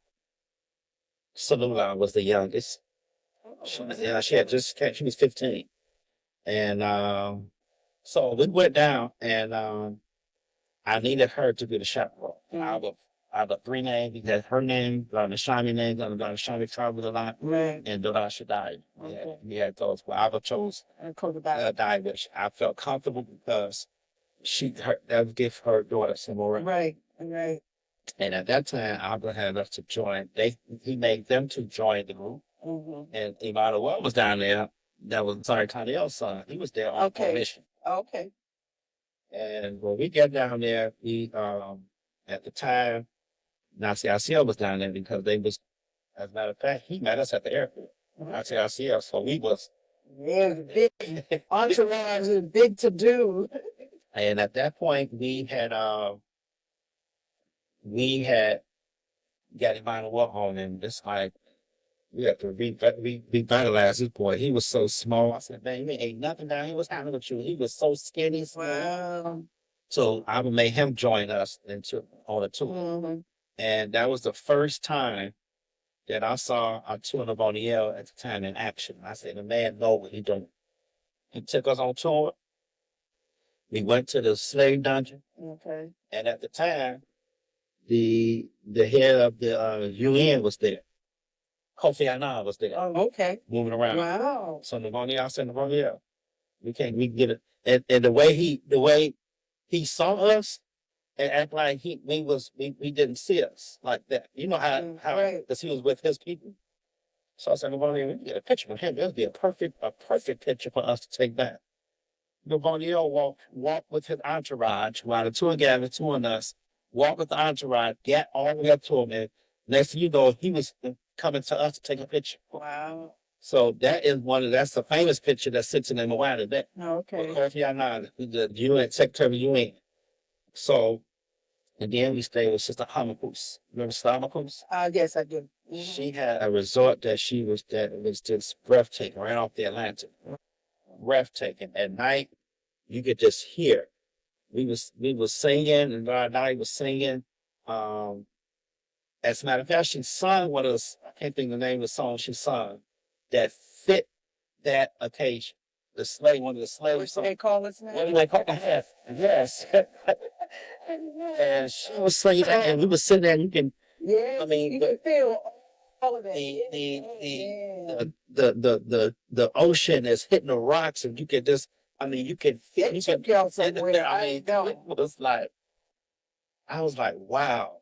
Salula was the youngest. She was 15. And so we went down, and I needed her to be the chaperone. Mm-hmm. Out of 3 names, we had her name, Shami name, Shami traveled a lot, Right. and Dora Shaddai. Okay. We had those. Well, I chose Dai, which I felt comfortable because that would give her daughter some more. Right. Right. And at that time, Abba had us to join. He made them to join the group. Mm-hmm. And Emmanuel was down there. That was Sar Acaviyah's son. He was there on mission. Okay. And when we get down there, we at the time, Racayah was down there because they was, as a matter of fact, he met us at the airport. Racayah, so we was big entourage is big to do. and at that point we had got him on a walk home, and it's like we had to revitalize this boy. He was so small. I said, man, you ain't nothing down here. What's happening with you? He was so skinny, small. Wow. So I made him join us on a tour. Mm-hmm. And that was the first time that I saw Arturo Boniel at the time in action. I said, the man know what he doing. He took us on tour. We went to the slave dungeon. Okay. And at the time, the head of the UN was there. Kofi Annan was there. Oh, okay. Moving around. Wow. So I said, we can get it. And the way he saw us and act like we didn't see us like that. You know how right. because he was with his people. So I said, Navonia, we can get a picture with him. It'll be a perfect picture for us to take back. Navonia walked with his entourage while the tour guide was touring us, walked with the entourage, got all the way up to him, and next thing you know, he was coming to us to take a picture. Wow. So that's the famous picture that sits in the Moana today. Okay. Kofi Annan, the UN, Secretary of the UN. So, and then we stayed with Sister Hamakus. Remember Sister Hamakus? Yes, I do. Mm-hmm. She had a resort that was just breathtaking, right off the Atlantic. Breathtaking. At night, you could just hear. We was singing, and our night was singing. As a matter of fact, she sung one of the, I can't think of the name of the song she sung that fit that occasion. One of the slave songs. What they call it now? What do they call it? Yes. And she was singing that, and we was sitting there, and you can, yeah, I mean, you can feel all of that. The ocean is hitting the rocks, and you can just, you can feel. It took y'all somewhere. It was like, I was like, wow.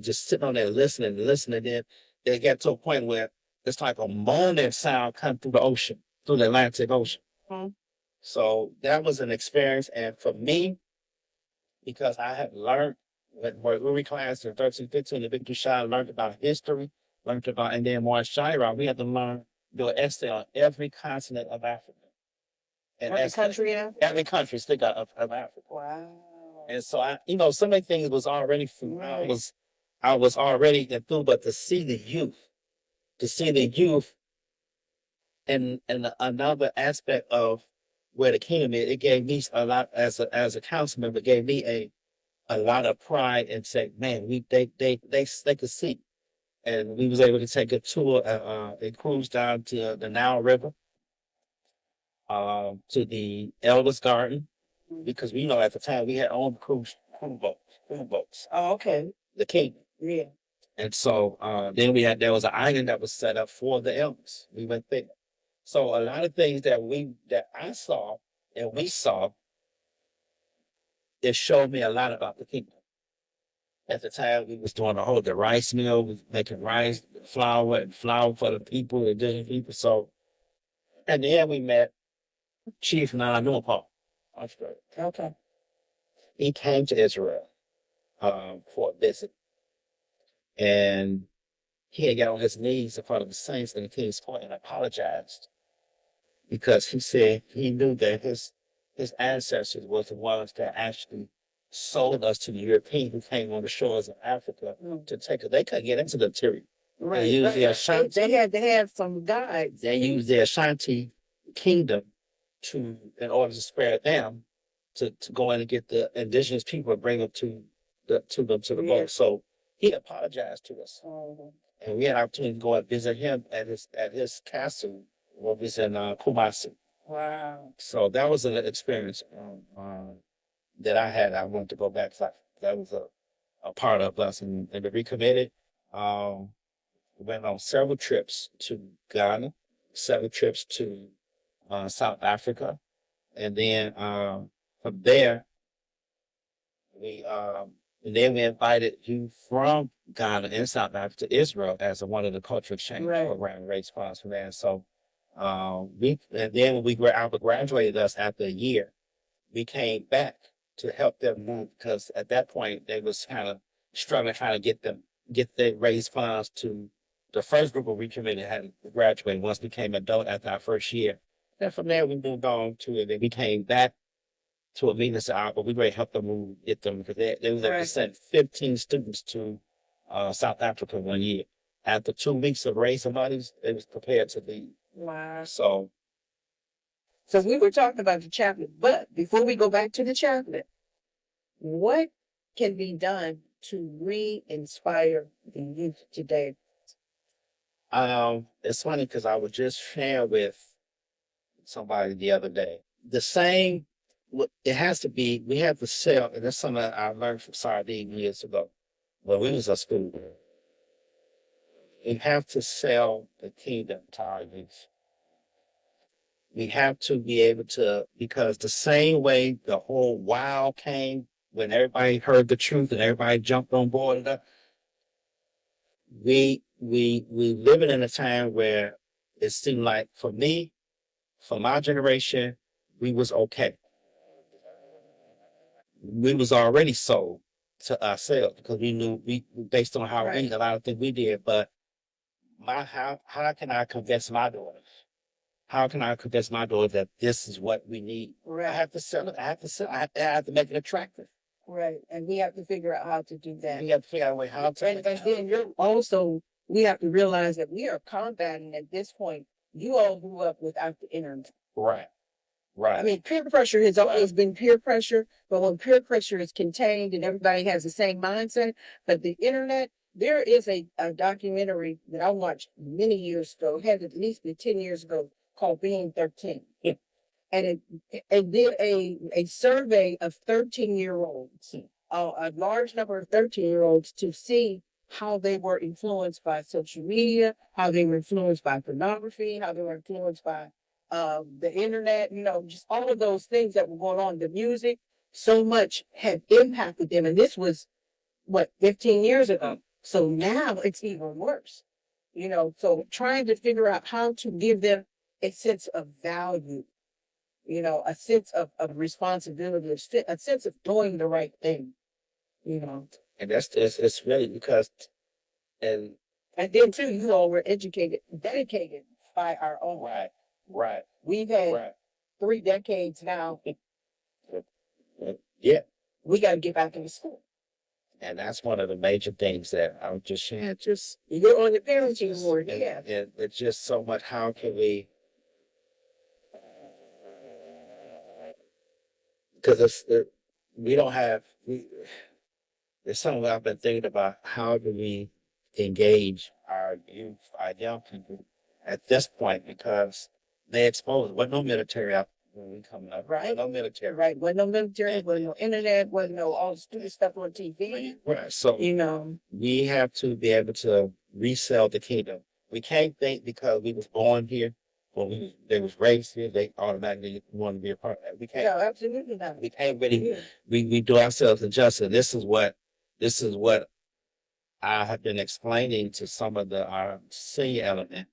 Just sitting on there listening, then it got to a point where it's like a moaning sound come through the ocean, through the Atlantic Ocean. Mm-hmm. So that was an experience, and for me, because I had learned when we class in 13, 15, the Victor Shah learned about history, and then more Shira, we had to do an essay on every continent of Africa. And every country, yeah? Every country still of Africa. Wow. And so so many things was already through. Right. I was already through, but to see the youth and another aspect of where the kingdom is, it gave me a lot as a council member, it gave me a lot of pride and say, man, they could see. And we was able to take a tour, a cruise down to the Nile River, to the Elders Garden, because we know at the time we had owned cruise boats. Oh, okay. The kingdom. Yeah. And so then there was an island that was set up for the elders. We went there. So a lot of things that I saw and we saw, it showed me a lot about the kingdom. At the time, we was doing the rice mill, we was making rice, flour for the people, the indigenous people. So, and then we met Chief Nana Paul. Okay. He came to Israel for a visit. And he had got on his knees in front of the saints in the King's Court and apologized because he said he knew that his ancestors were the ones that actually sold us to the Europeans who came on the shores of Africa to take it. They couldn't get into the interior. Right. They used the Ashanti. They had to have some guides. They used the Ashanti kingdom in order to spare them to go in and get the indigenous people and bring them to the boat. So he apologized to us. Mm-hmm. And we had an opportunity to go and visit him at his castle, where we was in Kumasi. Wow. So that was an experience that I had. I wanted to go back. That was a part of us. And the Recommitted, we went on several trips to Ghana, several trips to South Africa. And then from there, we invited you from Ghana and South Africa to Israel as one of the cultural exchange program race funds for that. So Albert graduated us after a year. we came back to help them move because at that point they was kind of struggling trying to get their raise funds to the first group of recommitted had graduated once we became adult after our first year. Then from there we moved on to it. Then we came back to a meeting out, but we really helped them move, get them because they was able to send 15 students to South Africa 1 year. After 2 weeks of raising monies, they was prepared to leave. Wow. So we were talking about the chaplain, but before we go back to the chaplain, what can be done to re-inspire the youth today? it's funny because I was just sharing with somebody the other day. The same, it has to be, we have to sell, and that's something I learned from Sar years ago when we was at school. We have to sell the kingdom to our youth. We have to be able to, because the same way the whole wow came when everybody heard the truth and everybody jumped on board, we living in a time where it seemed like for me, for my generation, we was okay. We was already sold to ourselves because we knew we based on how we a lot of things we did. But how can I convince my daughters? How can I convince my daughter that this is what we need? Right. I have to sell it. I have to make it attractive. Right. And we have to figure out how to do that. We have to figure out a way how to. And then we have to realize that we are combating at this point. You all grew up without the internet. Right. Right. I mean, peer pressure has always been peer pressure, but when peer pressure is contained and everybody has the same mindset, but the internet, there is a documentary that I watched many years ago, had at least been 10 years ago, called Being 13. Yeah. And it did a survey of 13-year-olds, a large number of 13-year-olds to see how they were influenced by social media, how they were influenced by pornography, how they were influenced by the internet, just all of those things that were going on, the music, so much had impacted them. And this was, 15 years ago. So now it's even worse, so trying to figure out how to give them a sense of value, a sense of responsibility, a sense of doing the right thing, And it's really because, and then too, you all were dedicated by our own. Right. We've had 3 decades now. Yeah. We got to get back into school. And that's one of the major things that I was just sharing. You're on the parenting board, yeah. And it's just so much. How can we? Because we don't have. There's something I've been thinking about. How do we engage our youth, our young people at this point? Because they exposed. Wasn't no military out when we coming up. Right. No military. Right. Wasn't no military. Wasn't no internet. Wasn't no all the stupid stuff on TV. Right. So we have to be able to resell the kingdom. We can't think because we was born here or they was raised here, they automatically want to be a part of that. We can't. No, absolutely not. We can't really. We do ourselves injustice. This is what I have been explaining to some of our senior element,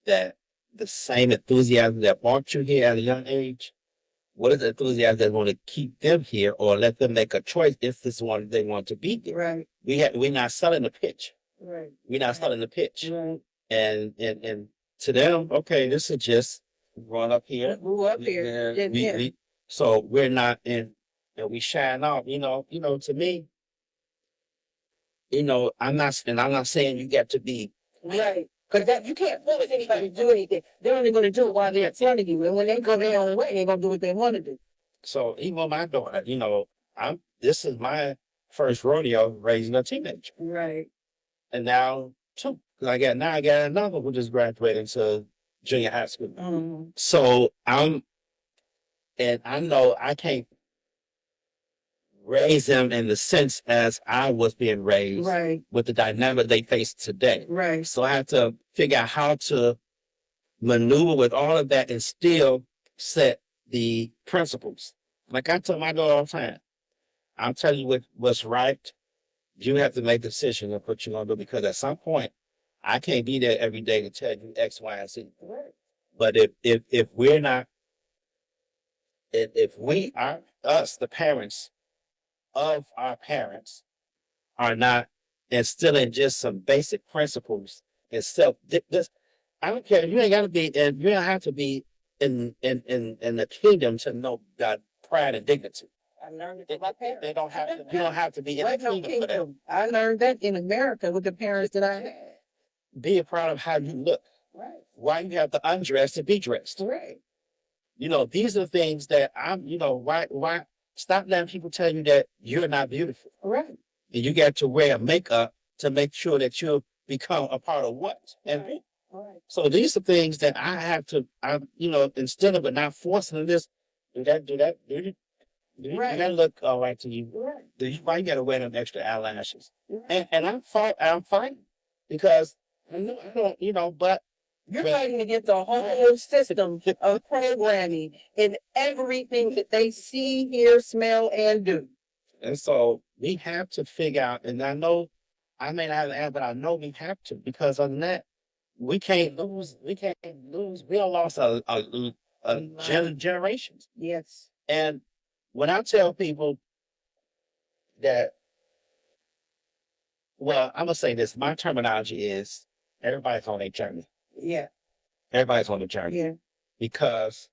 that the same enthusiasm that brought you here at a young age, what is the enthusiasm that want to keep them here or let them make a choice if this one they want to be here? Right. We're not selling the pitch. Right. We're not selling the pitch. Right. And to them, okay, this is just run up here. Grew up here. So we're not in, and we shine off. To me, I'm not saying you got to be right. Because you can't force anybody to do anything. They're only going to do it while they're in front of you. And when they go their own way, they're going to do what they want to do. So even my daughter, this is my first rodeo raising a teenager. Right. And now 2. I got another who just graduated to junior high school. Mm-hmm. So I know I can't raise them in the sense as I was being raised, right, with the dynamic they face today. Right. So I have to figure out how to maneuver with all of that and still set the principles. Like I tell my daughter all the time, I'll tell you what's right. You have to make the decision of what you're going to do, because at some point, I can't be there every day to tell you X, Y, and Z. Right. But if we're not if we are us, the parents of our parents, are not instilling just some basic principles and this, I don't care. You ain't got to be, and you don't have to be in the kingdom to know God pride and dignity. I learned it from my parents. They don't have to. You don't have to be in Right, the no kingdom for that. kingdom. I learned that in America with the parents that I had. Be proud of how you look. Right. Why you have to undress to be dressed. Right. You know, these are things that why stop letting people tell you that you're not beautiful. Right. And you got to wear makeup to make sure that you become a part of what and who. Right. So these are things that I have to, instead of it not forcing this, do you Right. that look all right to you? Right. Why you got to wear them extra eyelashes? Right. And I'm fighting because I don't, but You're fighting against a whole system of programming in everything that they see, hear, smell, and do. And so we have to figure out, and I know I may not have, but I know we have to, because on that, we can't lose. We can't lose. We all lost generations. Yes. And when I tell people that, well, I'm gonna say this. My terminology is everybody's on a journey. Yeah. Everybody's on a journey. Yeah. Because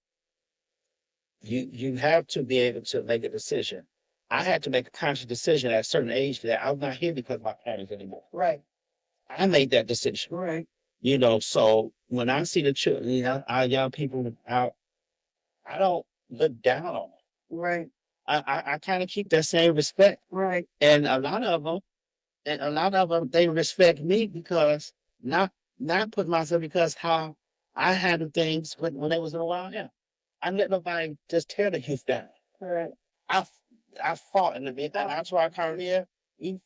you have to be able to make a decision. I had to make a conscious decision at a certain age that I'm not here because of my parents anymore. Right. I made that decision. Right. So when I see the children, our young people out, I don't look down on them. Right. I kind of keep that same respect. Right. And a lot of them, they respect me because not put myself because how I handled things when they was around here. I let nobody just tear the youth down. Right. I fought in the beginning. That's why I come here.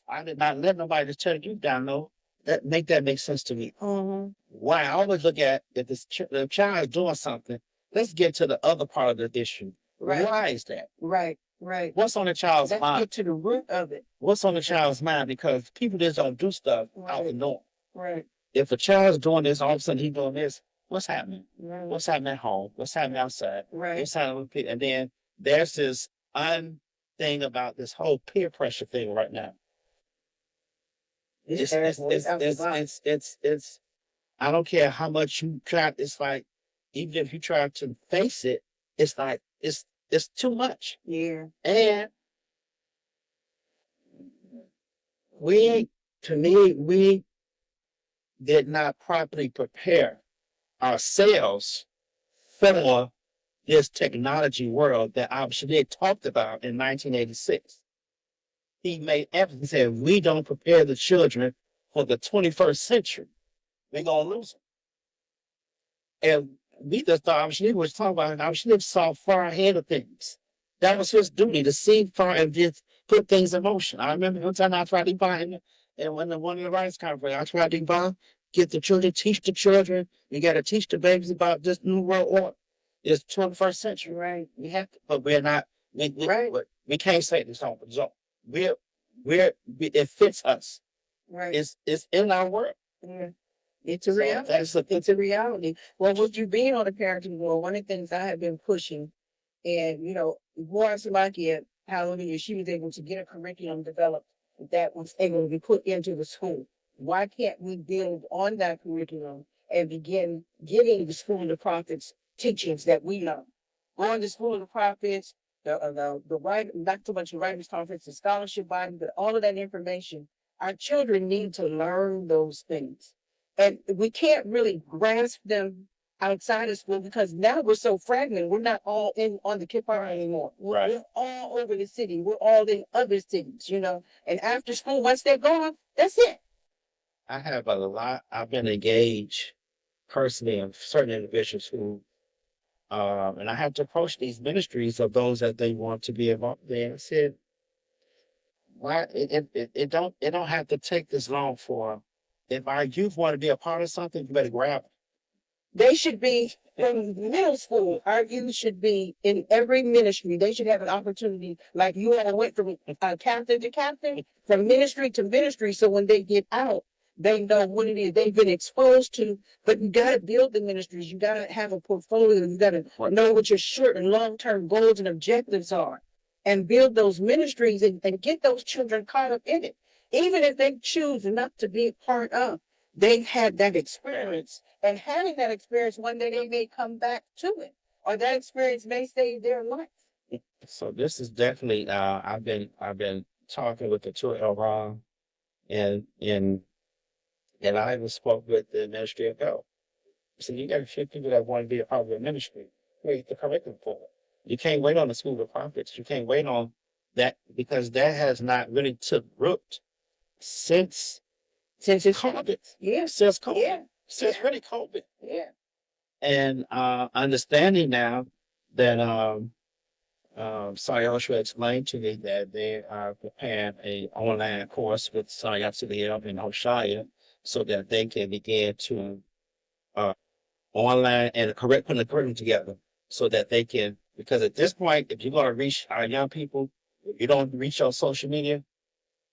I did not let nobody just tear the youth down. No, that make sense to me. Mm-hmm. Why I always look at if the child is doing something, let's get to the other part of the issue. Right. Why is that? Right. Right. What's on the child's Let's mind? get to the root of it. What's on the child's mind? Because people just don't do stuff out the Right. norm. Right. If a child's doing this, all of a sudden he's doing this, what's happening? Right. What's happening at home? What's happening outside? Right. What's happening with people? And then there's this thing about this whole peer pressure thing right now. It's I don't care how much you try. It's like, even if you try to face it, it's like, it's too much. Yeah. And we did not properly prepare ourselves for this technology world that Abba talked about in 1986. He made emphasis, said, we don't prepare the children for the 21st century, we're going to lose them. And we just thought Abba was talking about, Abba saw far ahead of things. That was his duty, to see far and just put things in motion. I remember one time I tried to buy him, and when one of the rights conference, I tried to buy, get the children, teach the children. You got to teach the babies about this new world order. It's 21st century. Right. We have to, but we're not. We can't say this on the zone. It fits us. Right. It's in our work. Yeah. It's a reality. It's a reality. Well, with you being on the parenting board, one of the things I have been pushing, and Racayah, hallelujah, she was able to get a curriculum developed that was able to be put into the school. Why can't we build on that curriculum and begin giving the school of the prophets teachings that we know? Going to school of the prophets, the right, not so much the writers conference, the scholarship body, but all of that information. Our children need to learn those things. And we can't really grasp them outside of school because now we're so fragmented. We're not all on the Kippur anymore. We're all over the city. We're all in other cities, And after school, once they're gone, that's it. I have a lot. I've been engaged personally in certain individuals who, and I have to approach these ministries of those that they want to be involved in. And said, why it don't have to take this long for. If our youth want to be a part of something, you better grab them. They should be from middle school. Our youth should be in every ministry. They should have an opportunity, like you all went from captain to captain, from ministry to ministry. So when they get out, They know what it is they've been exposed to, but you got to build the ministries. You got to have a portfolio. You got to know what your short and long-term goals and objectives are and build those ministries and get those children caught up in it. Even if they choose not to be a part of, they've had that experience. And having that experience, one day they may come back to it, or that experience may save their life. So this is definitely I've been talking with the two Elron and I even spoke with the ministry of health. So you got a few people that want to be a part of the ministry. Create the curriculum for it. You can't wait on the school of prophets. You can't wait on that because that has not really took root since Since it's COVID. yeah, Since COVID. yeah, Since yeah. really COVID. yeah. And understanding now that Sar Acaviyah explained to me that they are preparing an online course with Sar Acaviyah and Racayah so that they can begin to online and putting the curriculum together so that they can, because at this point, if you're going to reach our young people, if you don't reach on social media,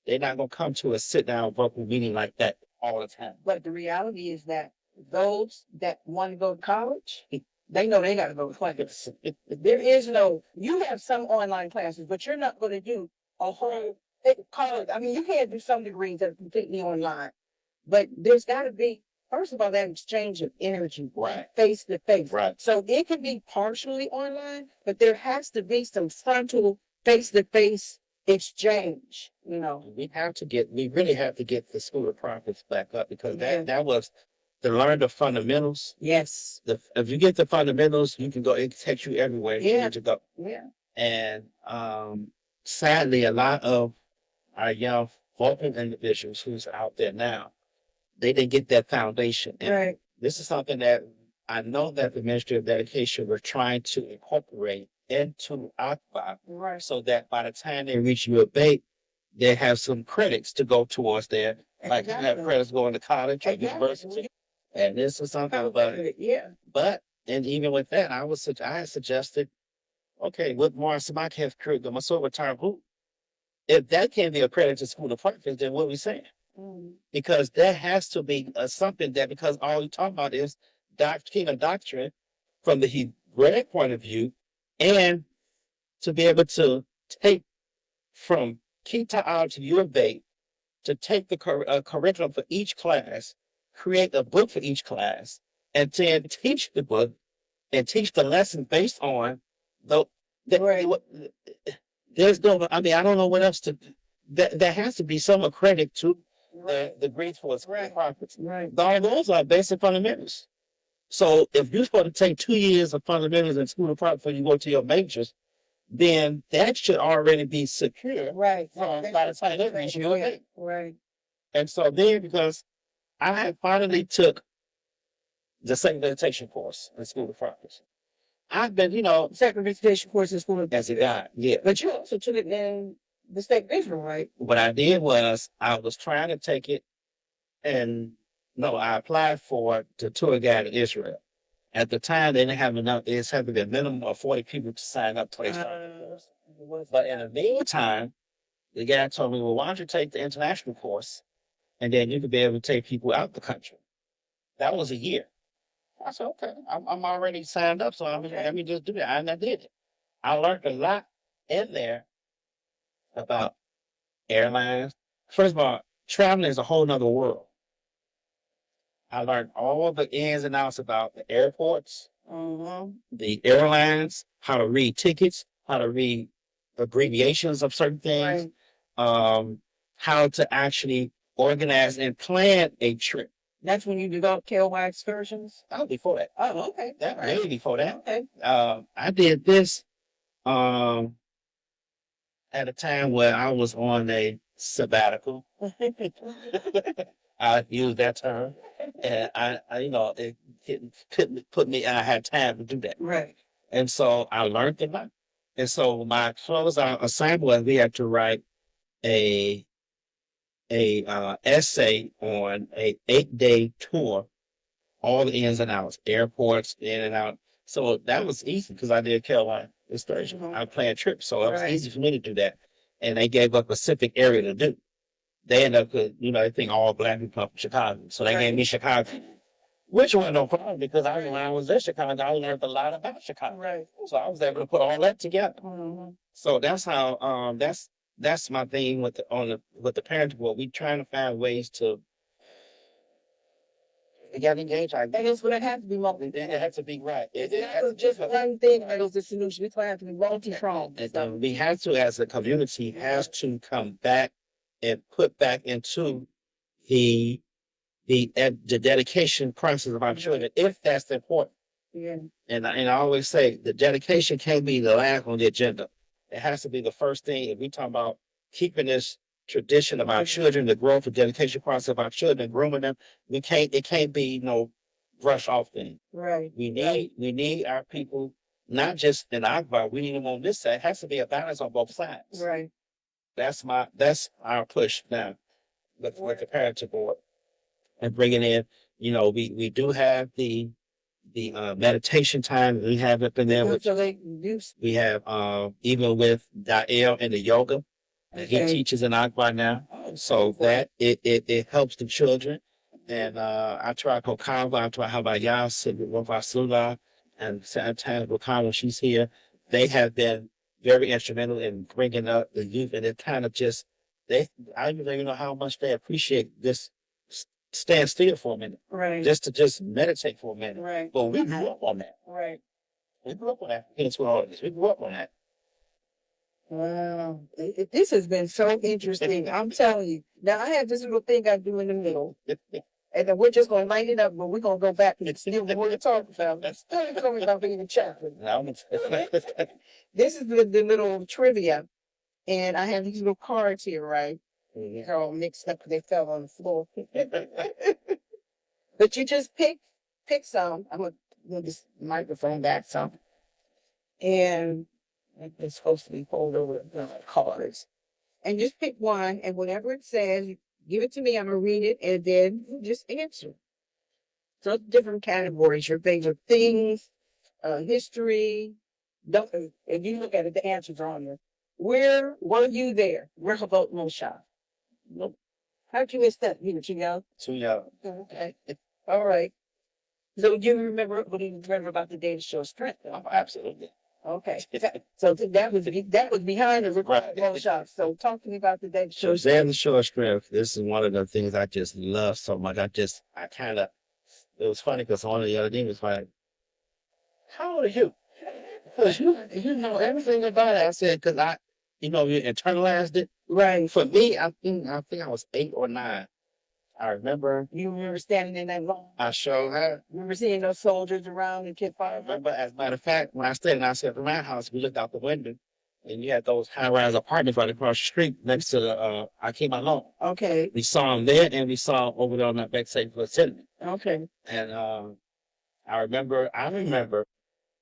they're not going to come to a sit down vocal meeting like that all the time. But the reality is that those that want to go to college, they know they got to go to class. There is no, you have some online classes, but you're not going to do a whole college. I mean, you can't do some degrees that are completely online, but there's got to be, first of all, that exchange of energy, Right. face to face. Right. So it can be partially online, but there has to be some frontal face to face exchange, you know. We really have to get the school of prophets back up because Yeah. that was to learn the fundamentals. Yes. If you get the fundamentals, you can go, it takes you everywhere you Yeah. need to go. Yeah. And sadly, a lot of our young vocal individuals who's out there now, they didn't get that foundation. And Right. this is something that I know that the Ministry of Dedication were trying to incorporate into Abba Right. so that by the time they reach UAB, they have some credits to go towards there. Like you have credits going to college or university. And this is something about it. Yeah. But, and even with that, I had suggested, okay, with Morris Samaki has created the Masova term who? If that can't be accredited to school of prophets, then what are we saying? Because there has to be something that, because all we talk about is kingdom doctrine from the Hebraic point of view, and to be able to take from Kita to UAB, to take the curriculum for each class, create a book for each class, and then teach the book and teach the lesson based on the. There's no, I mean, I don't know what else to. There has to be some credit to the Greek for prophets. Right. All those are basic fundamentals. So if you're supposed to take 2 years of fundamentals in school of prophets before you go to your majors, then that should already be secure. Right. By the time they reach UAB. Right. And so then, because I had finally took the second meditation course in school of prophets. I've been, Second meditation course in school. as a guy, yeah. But you also took it in the state visual, right? What I did was I was trying to take it, and no, I applied for the tour guide in Israel. At the time, they didn't have enough. It's had to be a minimum of 40 people to sign up to the course. But in the meantime, the guy told me, well, why don't you take the international course, and then you could be able to take people out the country. That was a year. I said, okay, I'm already signed up, so let me just do that. And I did it. I learned a lot in there about airlines. First of all, traveling is a whole nother world. I learned all the ins and outs about the airports, the airlines, how to read tickets, how to read abbreviations of certain things, how to actually organize and plan a trip. That's when you developed KOY excursions? Oh, before that. Oh, okay. That way before that. Okay. I did this at a time where I was on a sabbatical. I used that term, and I it couldn't put me. I had time to do that. Right. And so I learned a lot. And so my closeout assignment was we had to write a essay on a 8-day tour, all the ins and outs, airports, in and out. So that was easy because I did Carolina excursion. I planned trips, so it was easy for me to do that. And they gave a specific area to do. they end up with, they think all black people are from Chicago. So they gave me Chicago. Which was no problem because when I was in Chicago, I learned a lot about Chicago. Right. So I was able to put all that together. Mm-hmm. So that's how that's my thing with the parenting board. We trying to find ways to get engaged. And it's going to have to be It has to be right. It's not just one thing that is the solution. It's going to have to be multi-pronged. We have to, as a community, has to come back and put back into the dedication process of our children, if that's important. Yeah. And I always say the dedication can't be the last on the agenda. It has to be the first thing. If we talk about keeping this tradition of our children, the growth and dedication process of our children, grooming them, it can't be no brush off thing. Right. We need our people, not just in our part, we need them on this side. It has to be a balance on both sides. Right. That's our push now with the parenting board. And bringing in, we do have the meditation time. We have it in there. We have even with Dael and the yoga. He teaches in Akbar now, so that it helps the children. And I try Kokava, I try Havaya, Sula, and sometimes Kokava, she's here. They have been very instrumental in bringing up the youth, and it kind of I don't even know how much they appreciate this. Stand still for a minute. Right. Just to meditate for a minute. Right. But we grew up on that. Right. We grew up on that. We grew up on that. Wow. This has been so interesting. I'm telling you. Now, I have this little thing I do in the middle. And then we're just going to light it up, but we're going to go back and still what we're talking about. That's talking about being a chaplain. This is the little trivia. And I have these little cards here, right? They're all mixed up because they fell on the floor. But you just pick some. I'm going to move this microphone back some. And it's supposed to be pulled over the cards. And just pick one, and whatever it says, give it to me. I'm going to read it, and then you just answer. So different categories. Your favorite things, history. If you look at it, the answers are on there. Where were you there? Rehoboth Moshav. Nope. How'd you miss that? You were too young? Too young. Okay. All right. So what do you remember about the day to show strength? Oh, absolutely. Okay. So that was behind the Rehoboth shop. So talk to me about the day to show strength. Day to show strength. This is one of the things I just love so much. It was funny because one of the other things was like, how old are you? Because you know everything about it. I said, because you internalized it. Right. For me, I think I was 8 or 9. I remember. You remember standing in that line? I sure had. Remember seeing those soldiers around and kept I firing? remember, as a matter of fact, when I stayed at my house, we looked out the window, and you had those high-rise apartments right across the street next to the Akeem Alone. Okay. We saw them there, and we saw them over there on that back side for the Okay. And I remember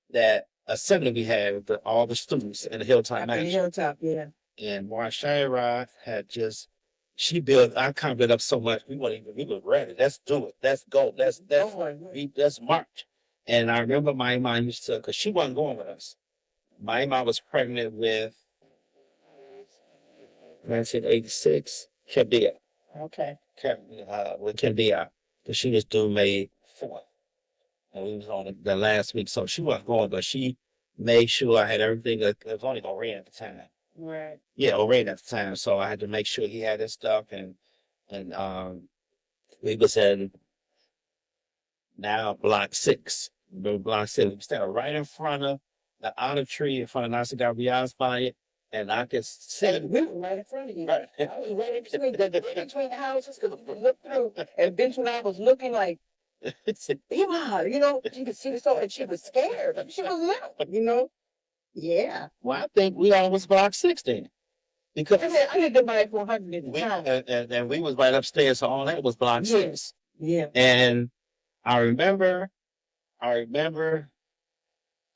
that assembly we had with all the students in the Hilltop Mansion. Hilltop, yeah. And Racayah had I conjured it up so much, we were ready. Let's do it. Let's go. Let's march. And I remember my mom used to, because she wasn't going with us. My mom was pregnant with 1986, Kebdia. Okay. With Kebdia. Because she was due May 4th. And we was on the last week, so she wasn't going, but she made sure I had everything. It was only going to rain at the time. Right. Yeah, it rained at the time, so I had to make sure he had his stuff, and we was in now block 6. Block 6. We standing right in front of the olive tree in front of Sar Acaviyah's fire, and I could see. We were right in front of you. Right. I was right in between the houses because we looked through, and eventually I was looking like, Eva, you could see the soul, and she was scared. She was little, Yeah. Well, I think we all was block 16. Because I lived in my 400 at the time. And we was right upstairs, so all that was block 6. Yeah. And I remember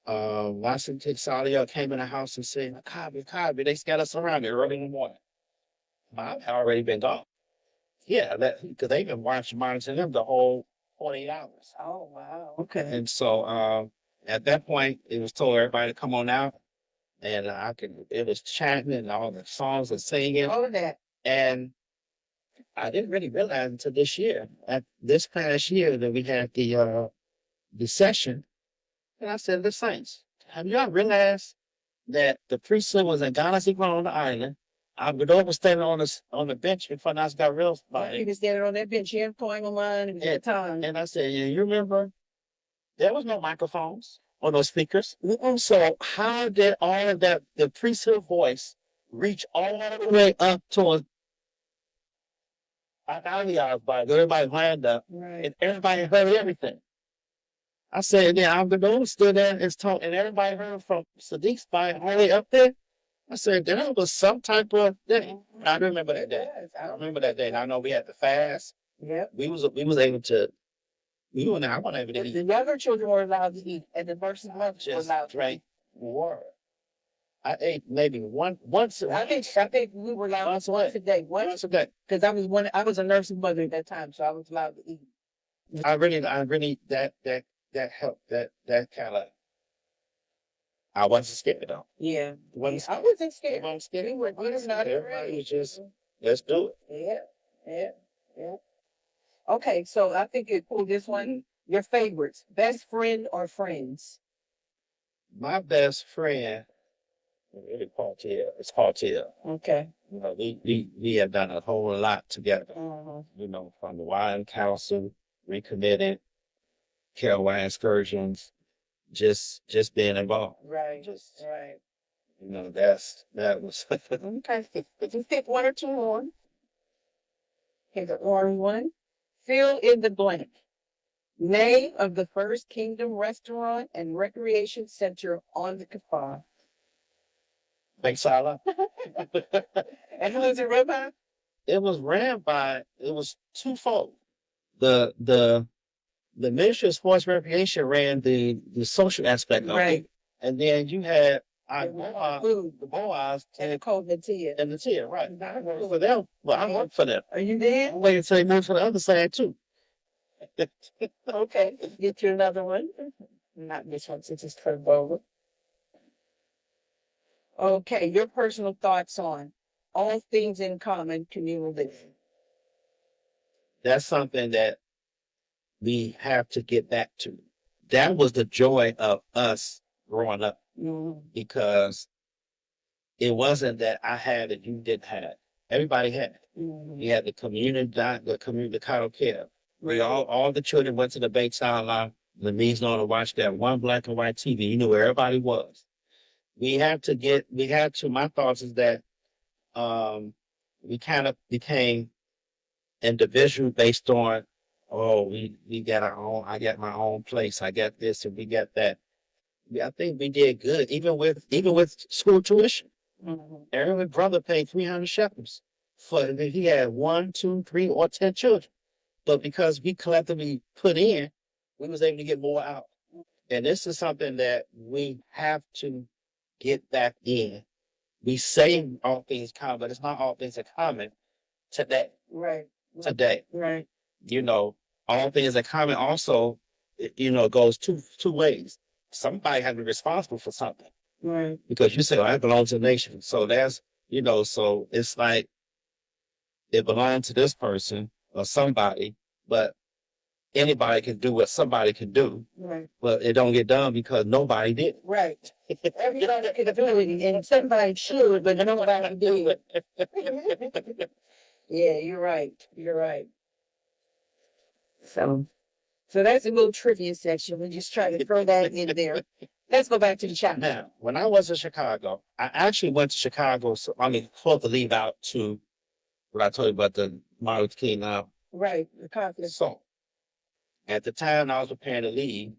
Watson Salia came in the house and said, Cobby, they got us around here early in the morning. Mom had already been gone. Yeah, because they've been monitoring them the whole 48 hours. Oh, wow. Okay. And so at that point, it was told everybody to come on out. And it was chanting and all the songs and singing. All of that. And I didn't really realize until this year, at this past year, that we had the session. And I said, the Saints, have y'all realized that the priesthood was in Ghana on the island? Abba was standing on the bench in front of us, got real He was standing on that bench here, pouring on mine at the time. And I said, yeah, you remember, there was no microphones or no speakers. So how did all of that, the priesthood voice, reach all the way up to Acaviyah, everybody lined up, and everybody heard everything. I said, yeah, Abba stood there and talked, and everybody heard from Sadiq's body all the way up there. I said, there was some type of day. I remember that day. I remember that day. And I know we had to fast. Yep. We was able to. We were not able to eat. The younger children were allowed to eat, and the versus mothers were allowed to drink water. I ate maybe once. I think we were allowed once a day. Once a day. Because I was a nursing mother at that time, so I was allowed to eat. I really that helped. That kind of. I wasn't scared though. Yeah. I wasn't scared. I wasn't scared. We were not Everybody was just, let's do it. Yeah. Okay, so I think you pulled this one. Your favorites, best friend or friends? My best friend, really it's Paul. Okay. You know, we have done a whole lot together. You know, from the YOM Council, Recommitted, excursions, just being involved. Right. Right. You know, that was okay. If you pick one or two more, here's an orange one. Fill in the blank. Name of the first Kingdom restaurant and recreation center on the Kafar. Big Sala. And who is it run by? It was twofold. The Ministry of Sports Recreation ran the social aspect of it. And then you had the Boaz and the Cold and the Tia, right. I worked for them. Well, I worked for them. Are you there? I'm waiting until they move for the other side too. Okay, get you another one. Not this one, since it's turned over. Okay, your personal thoughts on all things in common communal living. That's something that we have to get back to. That was the joy of us growing up, because it wasn't that I had it, you didn't have it. Everybody had it. We had the community cattle care. We all the children went to the Beit Salah, the means to watch that one black and white TV. You knew where everybody was. My thoughts is that we kind of became individual based on, we got our own, I got my own place, I got this and we got that. I think we did good, even with school tuition. Every brother paid 300 shekels for if he had 1, 2, 3, or 10 children. But because we collectively put in, we was able to get more out. And this is something that we have to get back in. We say all things common, but it's not all things are common today. Right. Today. Right. You know, all things are common also, goes two ways. Somebody has to be responsible for something. Right. Because you say, I belong to the nation. So that's, so it's like it belongs to this person or somebody, but anybody can do what somebody can do. Right. But it don't get done because nobody did. Right. Everybody can do it, and somebody should, but nobody do it. Yeah, you're right. You're right. So that's a little trivia section. We just try to throw that in there. Let's go back to the chapter. Now, when I was in Chicago, I actually went to Chicago. So supposed to leave out to what I told you about the Martin Luther King now. Right, the conference. So, at the time I was preparing to leave,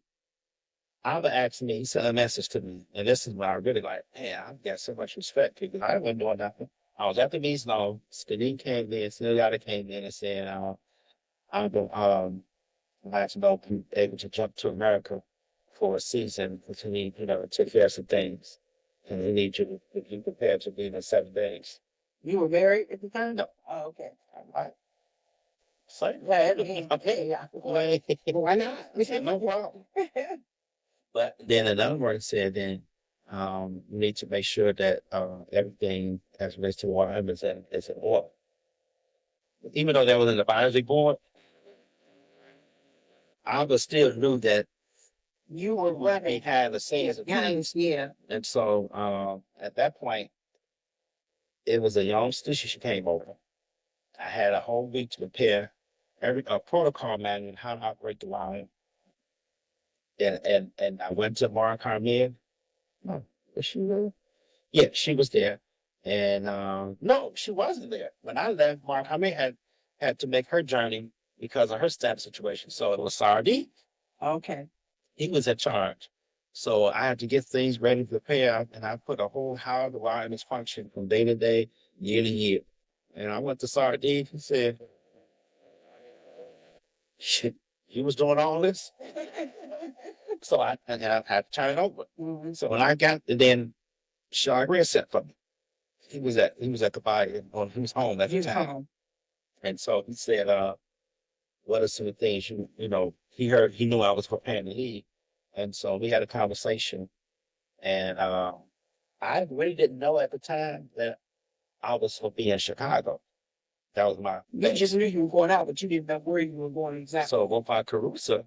Abba asked me, he sent a message to me, and this is why I really like, man, I've got so much respect because I wasn't doing nothing. I was at the meeting, Sgan came in, Yonathan came in and said, I'd like to know if you're able to jump to America for a season, because we need, take care of some things. And we need you to be prepared to be in 7 days. You were married at the time? No. Oh, okay. Right. So, why not? No problem. But then another word said, you need to make sure that everything as relates to water is in order. even though there was an advisory board, I was still knew that You were running. behind the scenes. Gangs, yeah. And so at that point, it was a youngster. She came over. I had a whole week to prepare a protocol manual on how to operate the line. And I went to Mara Carmen. Oh, was she there? Yeah, she was there. And no, she wasn't there. When I left, Mara Carmen had to make her journey because of her status situation. So it was Sar Acaviyah. Okay. He was in charge. So I had to get things ready to prepare, and I put a whole how the wireless function from day to day, year to year. And I went to Sar Acaviyah. He said, "Shit, you was doing all this?" So I had to turn it over. Mm-hmm. So when I got then Shagrin sent for me. He was at the fire, or he was home at the time. And so he said, what are some things you know, he knew I was preparing to leave. And so we had a conversation, and I really didn't know at the time that I was going to be in Chicago. That was my You just knew you were going out, but you didn't know where you were going exactly. So one part Carusa,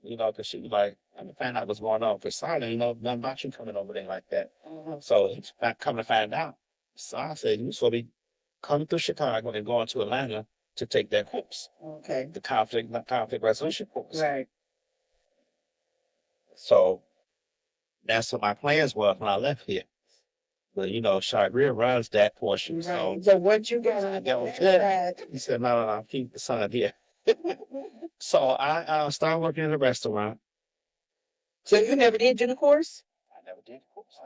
you know, because she was like, I'm gonna find out what's going on. Because Sar, you know, nothing about you coming over there like that. So he's coming to find out. So I said, you supposed to be coming through Chicago and going to Atlanta to take that course. Okay. The conflict resolution course. Right. So that's what my plans were when I left here. But you know, Shagrin runs that portion. Right. So what you got on that? He said, no, keep the son here. So I started working in a restaurant. So you never did do the course? I never did the course.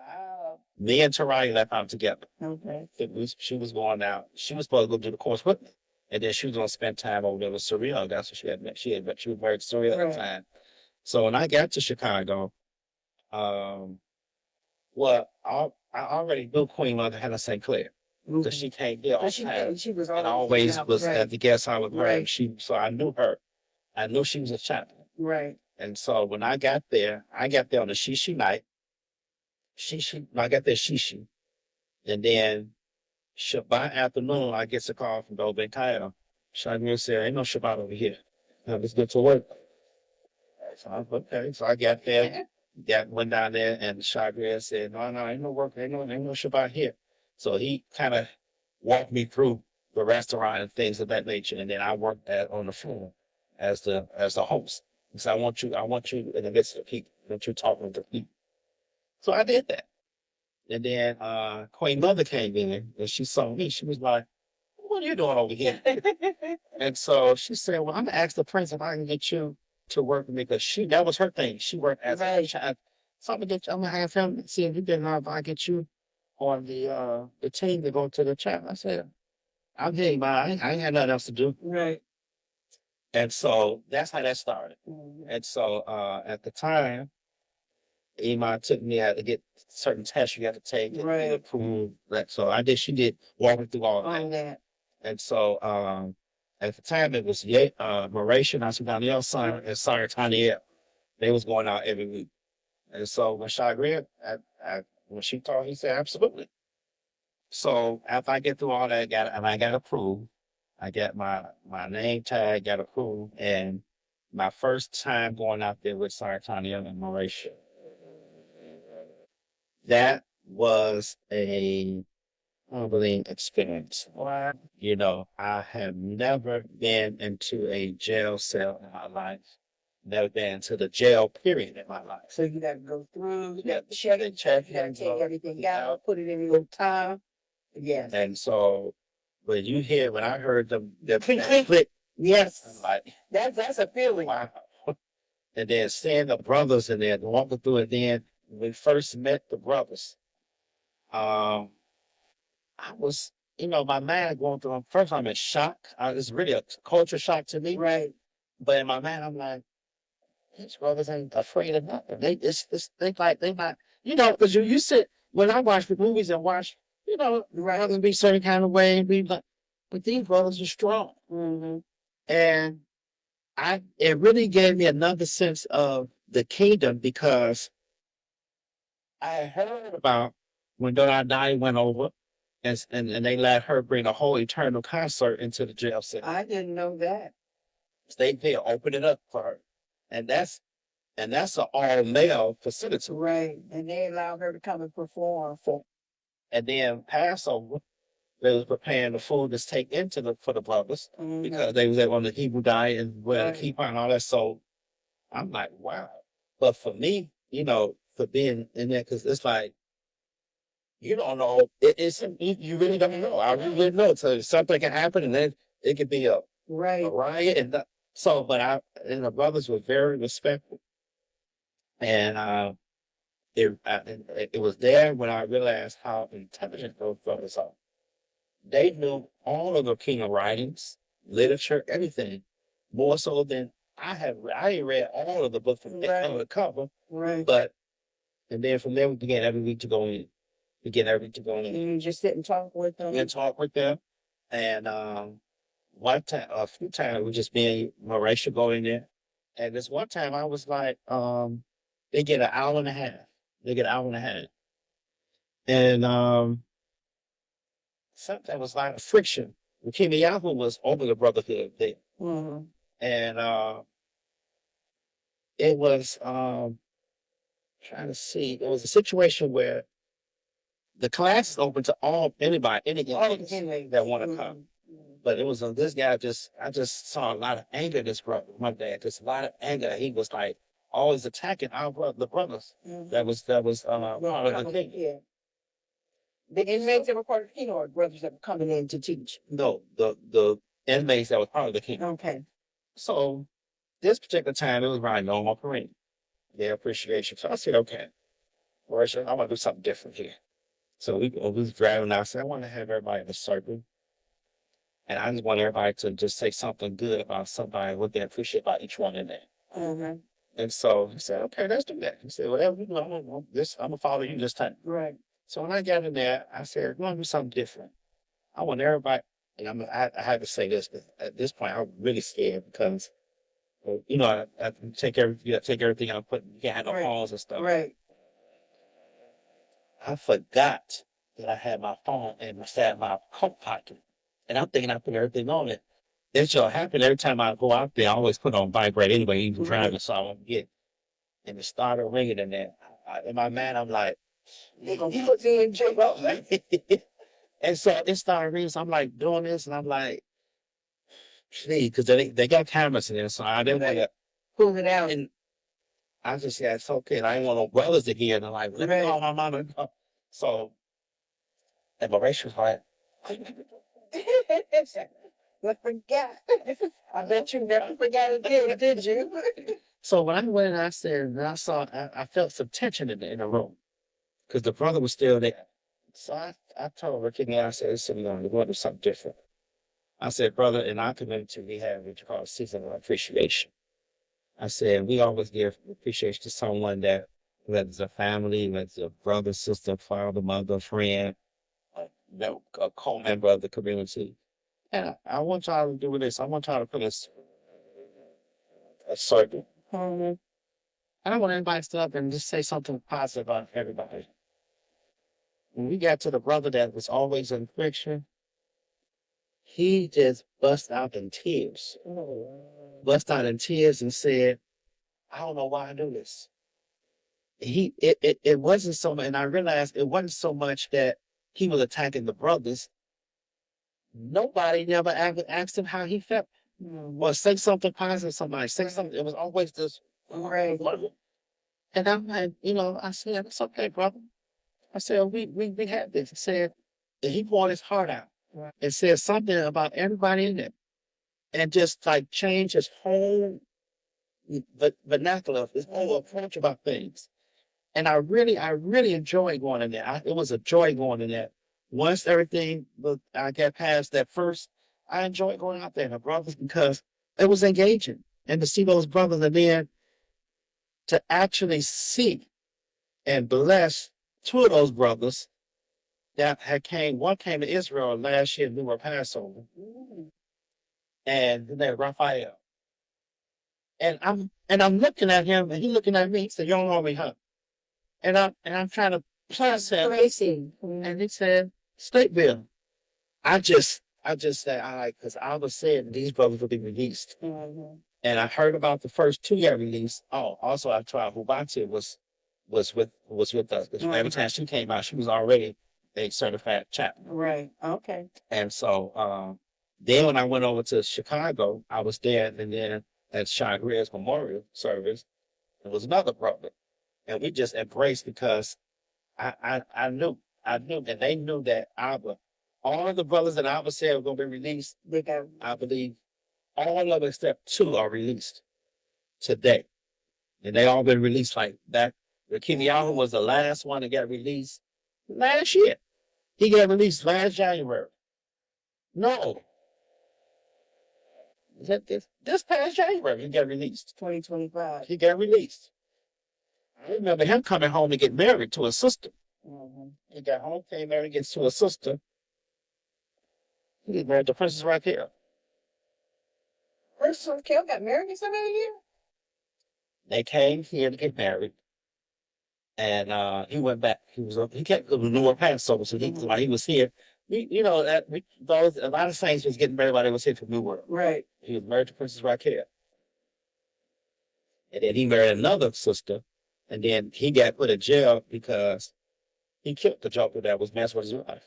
Me and Taraya left out together. Okay. She was going out. She was supposed to go do the course with me. And then she was going to spend time over there with Surreal. That's what she had met. She was married to Surreal at the time. So when I got to Chicago, well, I already knew Queen Mother Hannah St. Clair. Because she came there all the time. She was always was at the guest house with her. Right. So I knew her. I knew she was a chaplain. Right. And so when I got there on the Shishi night. I got there Shishi. And then Shabbat afternoon, I get a call from Racayah. Shagrin said, ain't no Shabbat over here. Let's get to work. So I was okay. So I got there, went down there, and Shagrin said, no, ain't no work, ain't no Shabbat here. So he kind of walked me through the restaurant and things of that nature. And then I worked on the floor as the host. So I want you in the midst of the people, that you're talking to people. So I did that. And then Queen Mother came in and she saw me. She was like, what are you doing over here? And so she said, well, I'm going to ask the prince if I can get you to work with me, because that was her thing. She worked as a child. So I'm going to have him see if you didn't know if I get you on the team to go to the chat. I said, I'm here, man. I ain't had nothing else to do. Right. And so that's how that started. And so at the time, Iman took me out to get certain tests you had to take and approve that. So she did walk me through all that. And so at the time it was Mauritia, National Son, and Sar Acaviyah. They was going out every week. And so when Shagrin, when she told, he said, absolutely. So after I get through all that, I got approved. I got my name tag, got approved, and my first time going out there with Sar Acaviyah and Mauritia. That was a humbling experience. Wow. You know, I have never been into a jail cell in my life. Never been into the jail period in my life. So you got to go through, you got to check, you got to take everything out, put it in your time. Yes. And so when I heard the click, yes, I'm like, that's a feeling. Wow. And then seeing the brothers in there walking through it. Then when we first met the brothers, I was, my mind going through. First, I'm in shock. It's really a culture shock to me. Right. But in my mind, I'm like, these brothers ain't afraid of nothing. They not, because you sit when I watch the movies and watch, brothers be certain kind of way, but these brothers are strong. Mm-hmm. And it really gave me another sense of the kingdom, because I heard about when Donai went over, and they let her bring a whole eternal concert into the jail cell. I didn't know that. They open it up for her, and that's an all male facility. Right. And they allowed her to come and perform for. And then Passover, they was preparing the food to take for the brothers because they was on the Hebrew diet and wear the kippah and all that. So I'm like, wow. But for me, for being in there, because it's like, you don't know. You really don't know. I really didn't know. So something can happen, and then it could be a riot. And the brothers were very respectful. And it was there when I realized how intelligent those brothers are. They knew all of the kingdom writings, literature, everything, more so than I have. I ain't read all of the books from the cover, and then from there we began every week to go in. You just sit and talk with them. And a few times we just being Marisha go in there, and this one time I was like, they get an hour and a half. And something was like a friction. Yahoo was over the brotherhood there. Mm-hmm. And it was trying to see. It was a situation where the class is open to anybody, any that want to come. But it was this guy. I just saw a lot of anger in this brother one day. Just a lot of anger. He was like always attacking the brothers. That was part of the thing. Yeah. The inmates that were part of the kingdom, or brothers that were coming in to teach? No, the inmates that were part of the kingdom. Okay. So this particular time, it was around normal parade, their appreciation. So I said, okay, Marisha, I want to do something different here. So we was driving out. I said, I want to have everybody in a circle. And I just want everybody to just say something good about somebody, what they appreciate about each one in there. Mm-hmm. And so he said, okay, let's do that. He said, whatever you do, I'm going to follow you this time. Right. So when I got in there, I said, we're going to do something different. I want everybody, and I had to say this, at this point, I'm really scared because, I take everything I put, you can't have no phones and stuff. Right. I forgot that I had my phone inside my coat pocket. And I'm thinking I put everything on it. It sure happened every time I go out there, I always put on vibrate anyway, even driving, so I won't get. And it started ringing in there. In my mind, I'm like, they're going to put me in jail. And so it started ringing, so I'm like doing this, and I'm like, please, because they got cameras in there, so I didn't want to pull it out. And I just said, it's okay. And I didn't want no brothers to hear, and I'm like, let me call my mama. So, and Marisha was like, I forgot. I bet you never forgot it again, did you? So when I went and I said, and I felt some tension in the room because the brother was still there. So I told Racayah, I said, listen, we're going to do something different. I said, brother, in our community, we have what you call a season of appreciation. I said, we always give appreciation to someone that, whether it's a family, whether it's a brother, sister, father, mother, friend, a co-member of the community. And I want y'all to do this. I want y'all to put a circle. Mm-hmm. I don't want anybody to stand up and just say something positive about everybody. When we got to the brother that was always in friction, he just bust out in tears. And said, I don't know why I do this. It wasn't so much, and I realized it wasn't so much that he was attacking the brothers. Nobody never asked him how he felt. Or say something positive to somebody. Say something. It was always this. Right. And I'm like, I said, it's okay, brother. I said, we had this. I said, and he poured his heart out. Right. And said something about everybody in there. And just like change his whole vernacular, his whole approach about things. And I really enjoyed going in there. It was a joy going in there. Once everything, I got past that first, I enjoyed going out there, the brothers, because it was engaging. And to see those brothers, and then to actually see and bless two of those brothers that one came to Israel last year, we were Passover. And then Racayah. And I'm looking at him, and he's looking at me. He said, "You don't know me, huh?" And I'm trying to plus him. And he said, Stateville. I just said, all right, because I was saying these brothers will be released. And I heard about the first two got released. Oh, also I tried Hubati was with us. Because every time she came out, she was already a certified chaplain. Right. Okay. And so then when I went over to Chicago, I was there, and then at Shagreer's memorial service, there was another brother. And we just embraced because I knew, and they knew that Abba, all of the brothers that Abba said were going to be released, I believe all of them except two are released today. And they all been released like that. Racayah was the last one that got released last year. He got released last January. No. This past January, he got released. 2025. He got released. I remember him coming home to get married to a sister. He got home, came married, gets to a sister. He got married to Princess Racayah. Princess Racayah got married in somebody here? They came here to get married. And he went back. He kept the newer Passover, so while he was here, a lot of saints was getting married while they was here for New World. Right. He was married to Princess Racayah. And then he married another sister, and then he got put in jail because he killed the joker that was messing with his wife.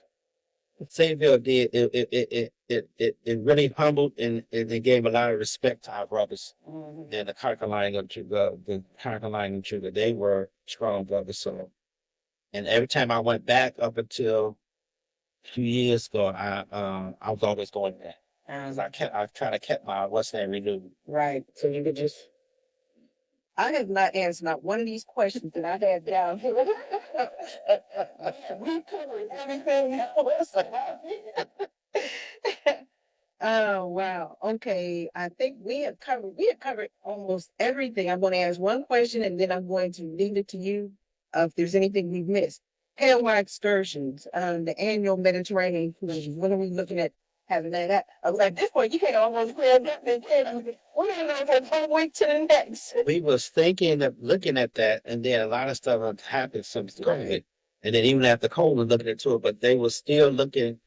Savior did it really humbled and it gave a lot of respect to our brothers. And the Carcoline of Judah, they were strong brothers. So, and every time I went back up until a few years ago, I was always going back. Because I kind of kept my what's name renewed. Right. So you could just. I have not answered not one of these questions that I had down here. We covered everything else. Oh wow. Okay. I think we have covered almost everything. I'm going to ask one question and then I'm going to leave it to you if there's anything we've missed. KOY excursions, the annual Mediterranean cruise. When are we looking at having that? At this point, you can't almost clear that. We're going to go from one week to the next. We was thinking of looking at that, and then a lot of stuff had happened since COVID. And then even after COVID, looking into it, but they were still looking.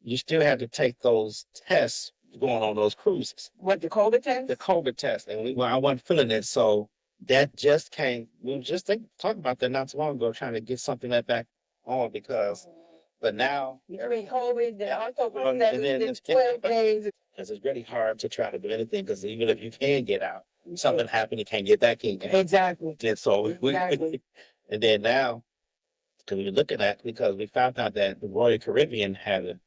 You still had to take those tests going on those cruises. What, the COVID test? The COVID test, and I wasn't feeling it, so that just came. We were just talking about that not too long ago, trying to get something like that on because. But now, during COVID, the October and then 12 days. Because it's really hard to try to do anything. Because even if you can get out, something happened, you can't get back in. Exactly. And so and then now, because we're looking at because we found out that the Royal Caribbean had a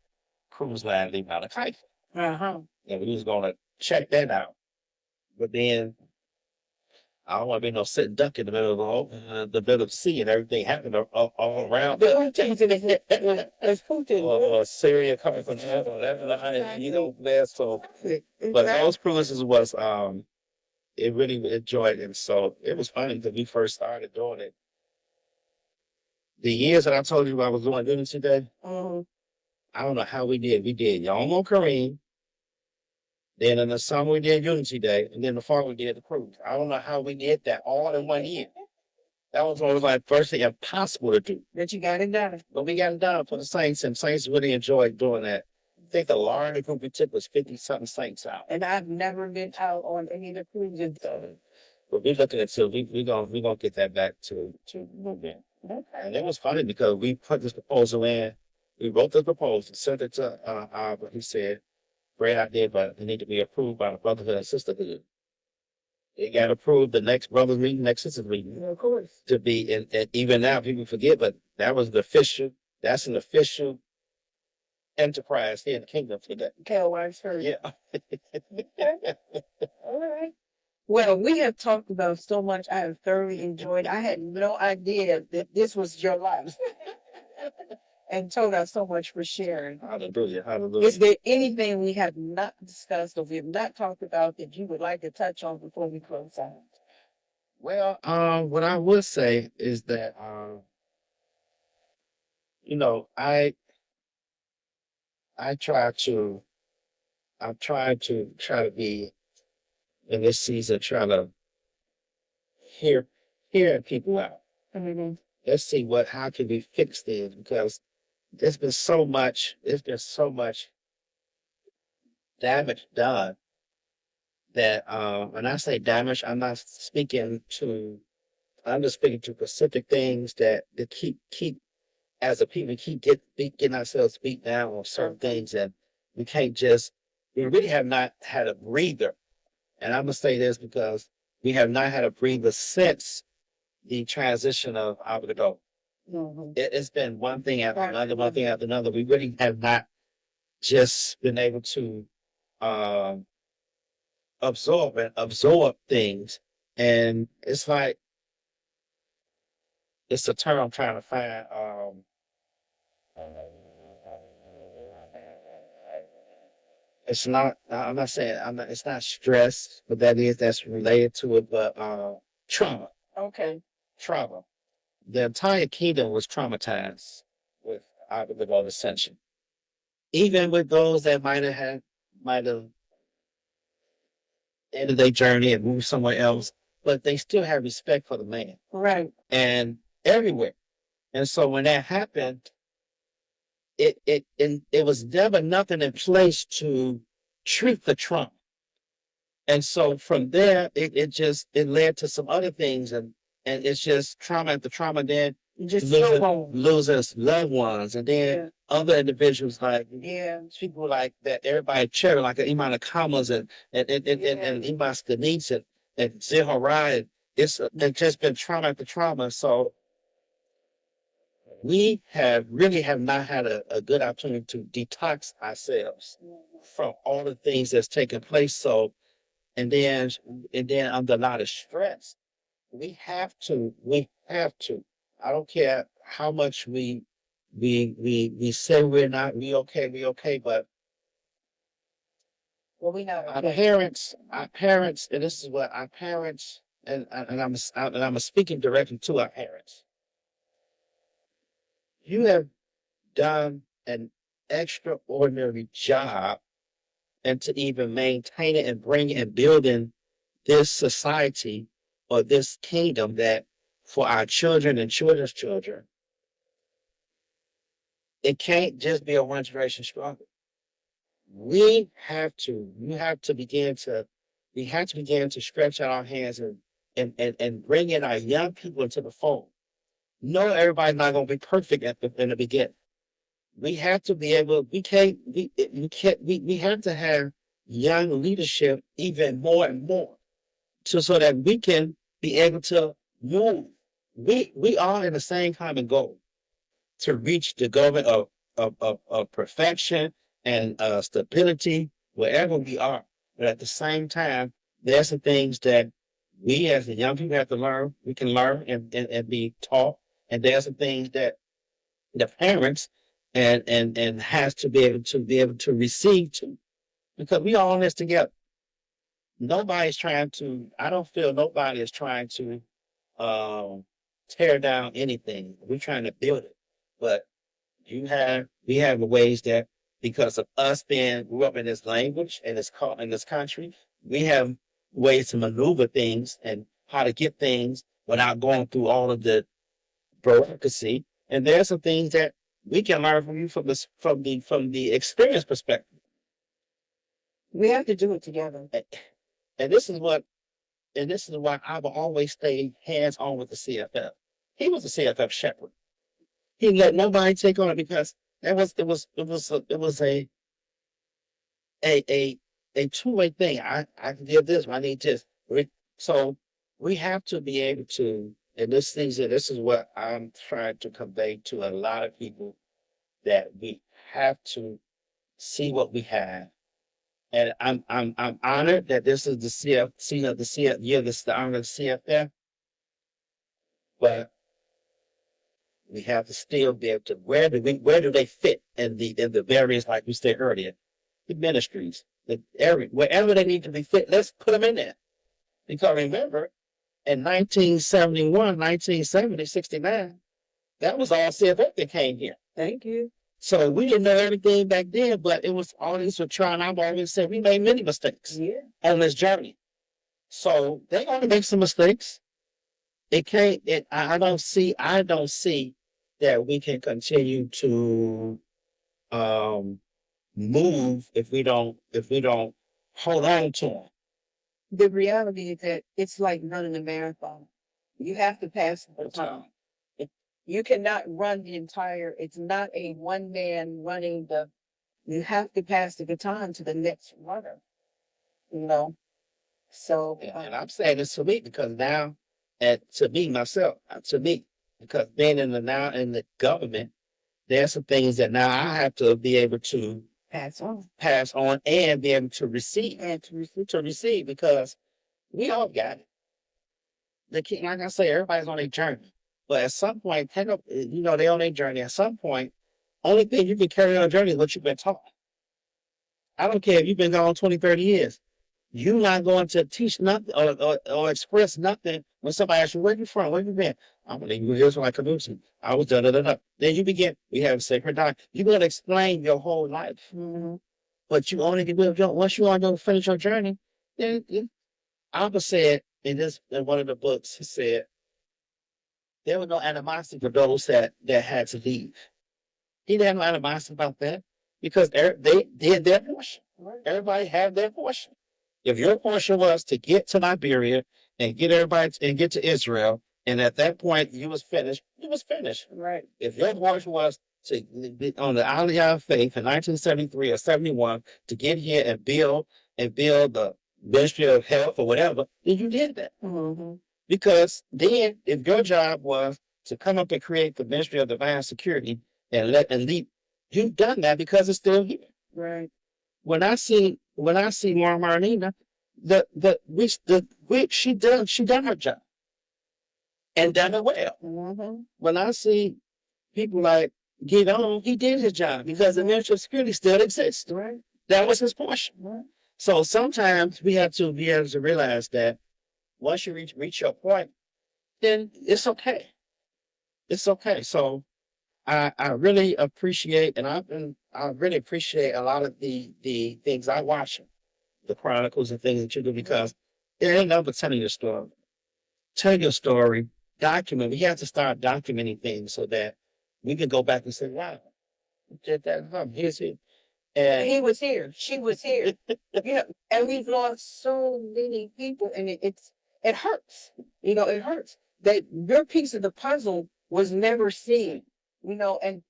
cruise line leaving out of Haifa. And we was going to check that out, but then. I don't want to be no sitting duck in the middle of the middle of the sea and everything happening all around. Or Syria coming from there. So, but those cruises was it really enjoyed it. So it was funny because we first started doing it. The years that I told you I was doing Unity Day, I don't know how we did. We did YOM Kareem. Then in the summer we did Unity Day, and then the fall we did the cruise. I don't know how we did that all in 1 year. That was always like first thing impossible to do. But you got it done. But we got it done for the Saints, and Saints really enjoyed doing that. I think the largest group we took was 50-something Saints out. And I've never been out on any of the cruises. But we're looking at we gonna get that back to movement. Okay. And it was funny because we put this proposal in. We wrote the proposal, sent it to Abba. He said. Great idea, but it need to be approved by the brotherhood and sisterhood. It got approved the next brothers meeting, next sisters meeting. Yeah, of course. To be in, even now people forget, but that's an official enterprise here in the kingdom today. KOY church. Yeah. All right. Well, we have talked about so much. I have thoroughly enjoyed. I had no idea that this was your life. And told us so much for sharing. Hallelujah, hallelujah. Is there anything we have not discussed or we have not talked about that you would like to touch on before we close out? Well, what I would say is that, I try to be in this season, trying to hear people out. Let's see how can we fix this because there's been so much damage done that when I say damage, I'm just speaking to specific things that keep as a people getting ourselves beat down on certain things, and we really have not had a breather. And I'm gonna say this because we have not had a breather since the transition of Abba. It's been one thing after another, one thing after another. We really have not just been able to absorb things. And it's like, it's a term I'm trying to find. It's not, I'm not saying, it's not stress, but that's related to it, but trauma. Okay. Trauma. The entire kingdom was traumatized with Abba ascension. Even with those that might have ended their journey and moved somewhere else, but they still have respect for the man. Right. And everywhere. And so when that happened, it was never nothing in place to treat the trauma. And so from there, it led to some other things, and it's just trauma after trauma. Then Just loses loved ones, and then other individuals like people like that. Everybody cherry like Iman Kamas and Iman Denise and Zihara. It's just been trauma after trauma. So we really have not had a good opportunity to detox ourselves from all the things that's taken place. So, and then under a lot of stress, we have to. I don't care how much we say we okay, but we know our parents, and this is what our parents, and I'm speaking directly to our parents. You have done an extraordinary job, and to even maintain it and bring it and building this society or this kingdom that for our children and children's children, it can't just be a one generation struggle. We have to begin to stretch out our hands and bring in our young people into the fold. No, everybody's not going to be perfect in the beginning. We have to be able, we have to have young leadership even more and more so that we can be able to move. We are in the same common goal to reach the goal of perfection and stability wherever we are. But at the same time, there's some things that we as the young people have to learn. We can learn and be taught. And there's some things that the parents and has to be able to receive to, because we all in this together. I don't feel nobody is trying to tear down anything. We're trying to build it. But we have ways that, because of us grew up in this language and in this country, we have ways to maneuver things and how to get things without going through all of the bureaucracy. And there's some things that we can learn from you from the experience perspective. We have to do it together. And this is why Abba always stayed hands on with the CFF. He was a CFF shepherd. He let nobody take on it, because it was a two-way thing. I can give this, I need this. So we have to be able to, and this is what I'm trying to convey to a lot of people, that we have to see what we have. And I'm honored that this is the this is the honor of the CFF, but we have to still be able to, where do they fit in the various, like we said earlier, the ministries, the area, wherever they need to be fit, let's put them in there. Because remember, in 1971, 1970, 69, that was all CFF that came here. Thank you. So we didn't know everything back then, but it was all this were trying. I've always said we made many mistakes on this journey. So they're going to make some mistakes. I don't see that we can continue to move if we don't hold on to them. The reality is that it's like running a marathon. You have to pass the baton. You cannot run the entire, it's not a one man running you have to pass the baton to the next runner, you know? So, And I'm saying this to me because now, and to me myself, because being in the government, there's some things that now I have to be able to pass on and be able to receive because we all got it. Like I say, everybody's on their journey, but at some point, they're on their journey. At some point, only thing you can carry on a journey is what you've been taught. I don't care if you've been gone 20, 30 years. You're not going to teach nothing or express nothing when somebody asks you, where you from? Where you been? I'm going to leave you Israelite community. I was da-da-da-da. Then you begin, we have a sacred doctrine. You're going to explain your whole life. Mm-hmm. But you only can do it once you want to finish your journey. Then Abba said in one of the books, he said, there was no animosity for those that had to leave. He didn't have no animosity about that because they did their portion. Everybody had their portion. If your portion was to get to Liberia and get everybody and get to Israel, and at that point you was finished, Right. If your portion was to be on the Aliyah of Faith in 1973 or 71 to get here and build the Ministry of Health or whatever, then you did that. Mm-hmm. Because then, if your job was to come up and create the Ministry of Divine Security and lead, you've done that because it's still here. Right. When I see Marlena, she done her job and done it well. Mm-hmm. When I see people like Gideon, he did his job because the Ministry of Security still exists. Right. That was his portion. Right. So sometimes we have to be able to realize that once you reach your point, then it's okay. It's okay. So I really appreciate, and I really appreciate a lot of the things I watch, the chronicles and things that you do, because it ain't nothing but telling your story. Tell your story, document. We have to start documenting things so that we can go back and say, wow, did that. Here's it. And he was here. She was here. And we've lost so many people, and it hurts. It hurts that your piece of the puzzle was never seen. And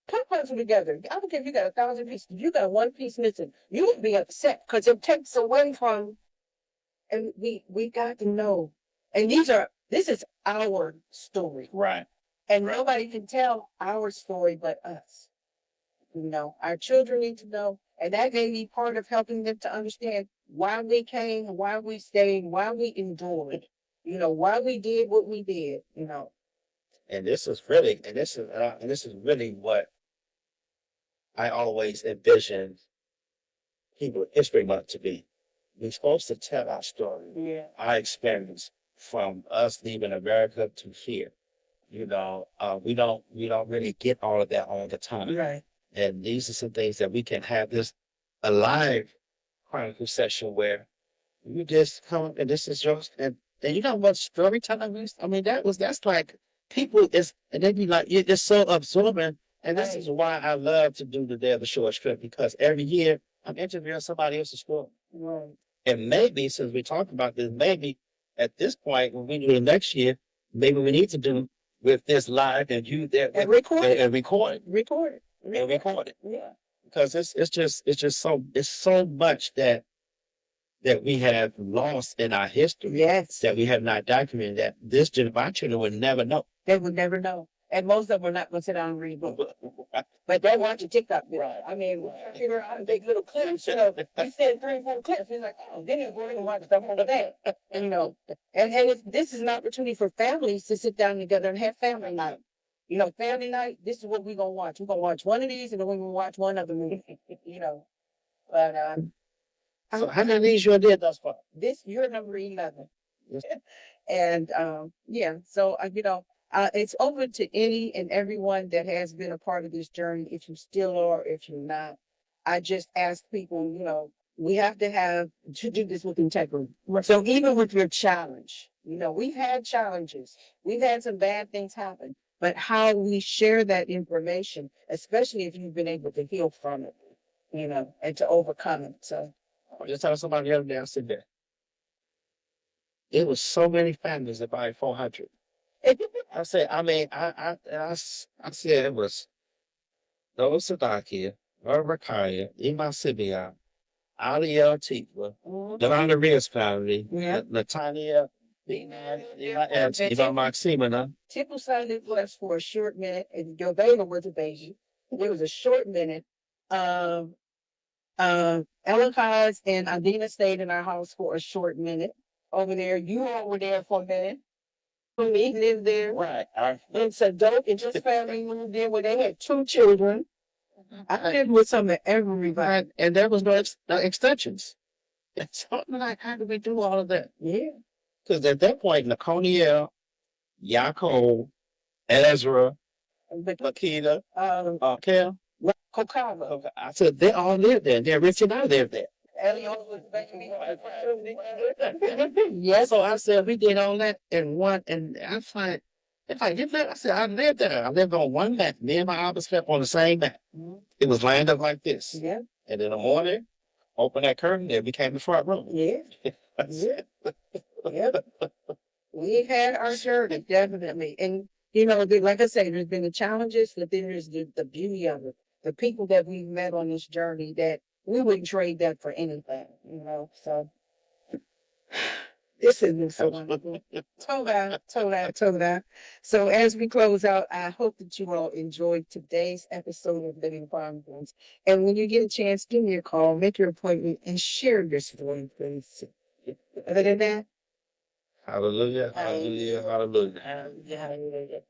put puzzle together. I don't care if you got 1,000 pieces. If you got one piece missing, you would be upset because it takes away from. And we got to know. And this is our story, right? And nobody can tell our story but us. Our children need to know, and that may be part of helping them to understand why we came, why we stayed, why we endured, why we did what we did, And this is really what I always envisioned Hebrew History Month to be. We're supposed to tell our story, our experience from us leaving America to here. We don't really get all of that all the time. Right. And these are some things that we can have this a live chronicle session where you just come and this is yours. And you know what storytelling is? I mean, that's like people and they be like, you're just so absorbing. And this is why I love to do the Day of the Short Trip, because every year I'm interviewing somebody else's story. Right. And maybe, since we talked about this, maybe at this point, when we do the next year, maybe we need to do with this live and you there and record it. And record it. Record it. And record it. Yeah. Because it's so much that we have lost in our history. Yes. That we have not documented, that this generation would never know. They would never know. And most of them are not going to sit down and read books. But they watch a TikTok video. Right. I mean, figure out a big little clips. You said 3, 4 clips. He's like, oh, then you go and watch stuff over there. And this is an opportunity for families to sit down together and have family night. Family night, this is what we're going to watch. We're going to watch one of these and then we're going to watch one other movie. But, so how many of these you did thus far? You're number 11. And, so, it's open to any and everyone that has been a part of this journey, if you still are, if you're not. I just ask people, we have to do this with integrity. Right. So even with your challenge, we've had challenges. We've had some bad things happen. but how we share that information, especially if you've been able to heal from it, and to overcome it. So I was just telling somebody the other day, I said that it was so many families that buy 400. I said, I mean, I said it was those Sadakia, Racayah, Imasibia, Aliyah Tikva, the Rios family, yeah. Latania, Maximina. Tipple sounded was for a short minute, and Gilvana was a baby. There was a short minute. Ellen Cos and Adina stayed in our house for a short minute over there. You all were there for a minute. Me lived there. Right. And Sadok and his family moved in where they had 2 children. I lived with some of everybody. And there was no extensions. And so I'm like, how did we do all of that? Yeah. Because at that point, Niconiel, Yaakov, Ezra, Lakita, Kel, Kokava. I said, they all lived there. They're rich and I lived there. Eliot was baby. Yes. So I said, we did all that in one. And I was like, if I did that, I said, I lived there. I lived on one mat. Me and my Abba slept on the same mat. It was lined up like this. Yeah. And in the morning, open that curtain, it became the front room. Yeah. Yeah. Yep. We've had our journey, definitely. And, like I say, there's been the challenges, but then there's the beauty of it. The people that we've met on this journey that we wouldn't trade that for anything, So this is so wonderful. Toda. So as we close out, I hope that you all enjoyed today's episode of Living Chronicles. And when you get a chance, give me a call, make your appointment, and share your story, please. Other than that, Hallelujah, hallelujah, hallelujah. hallelujah.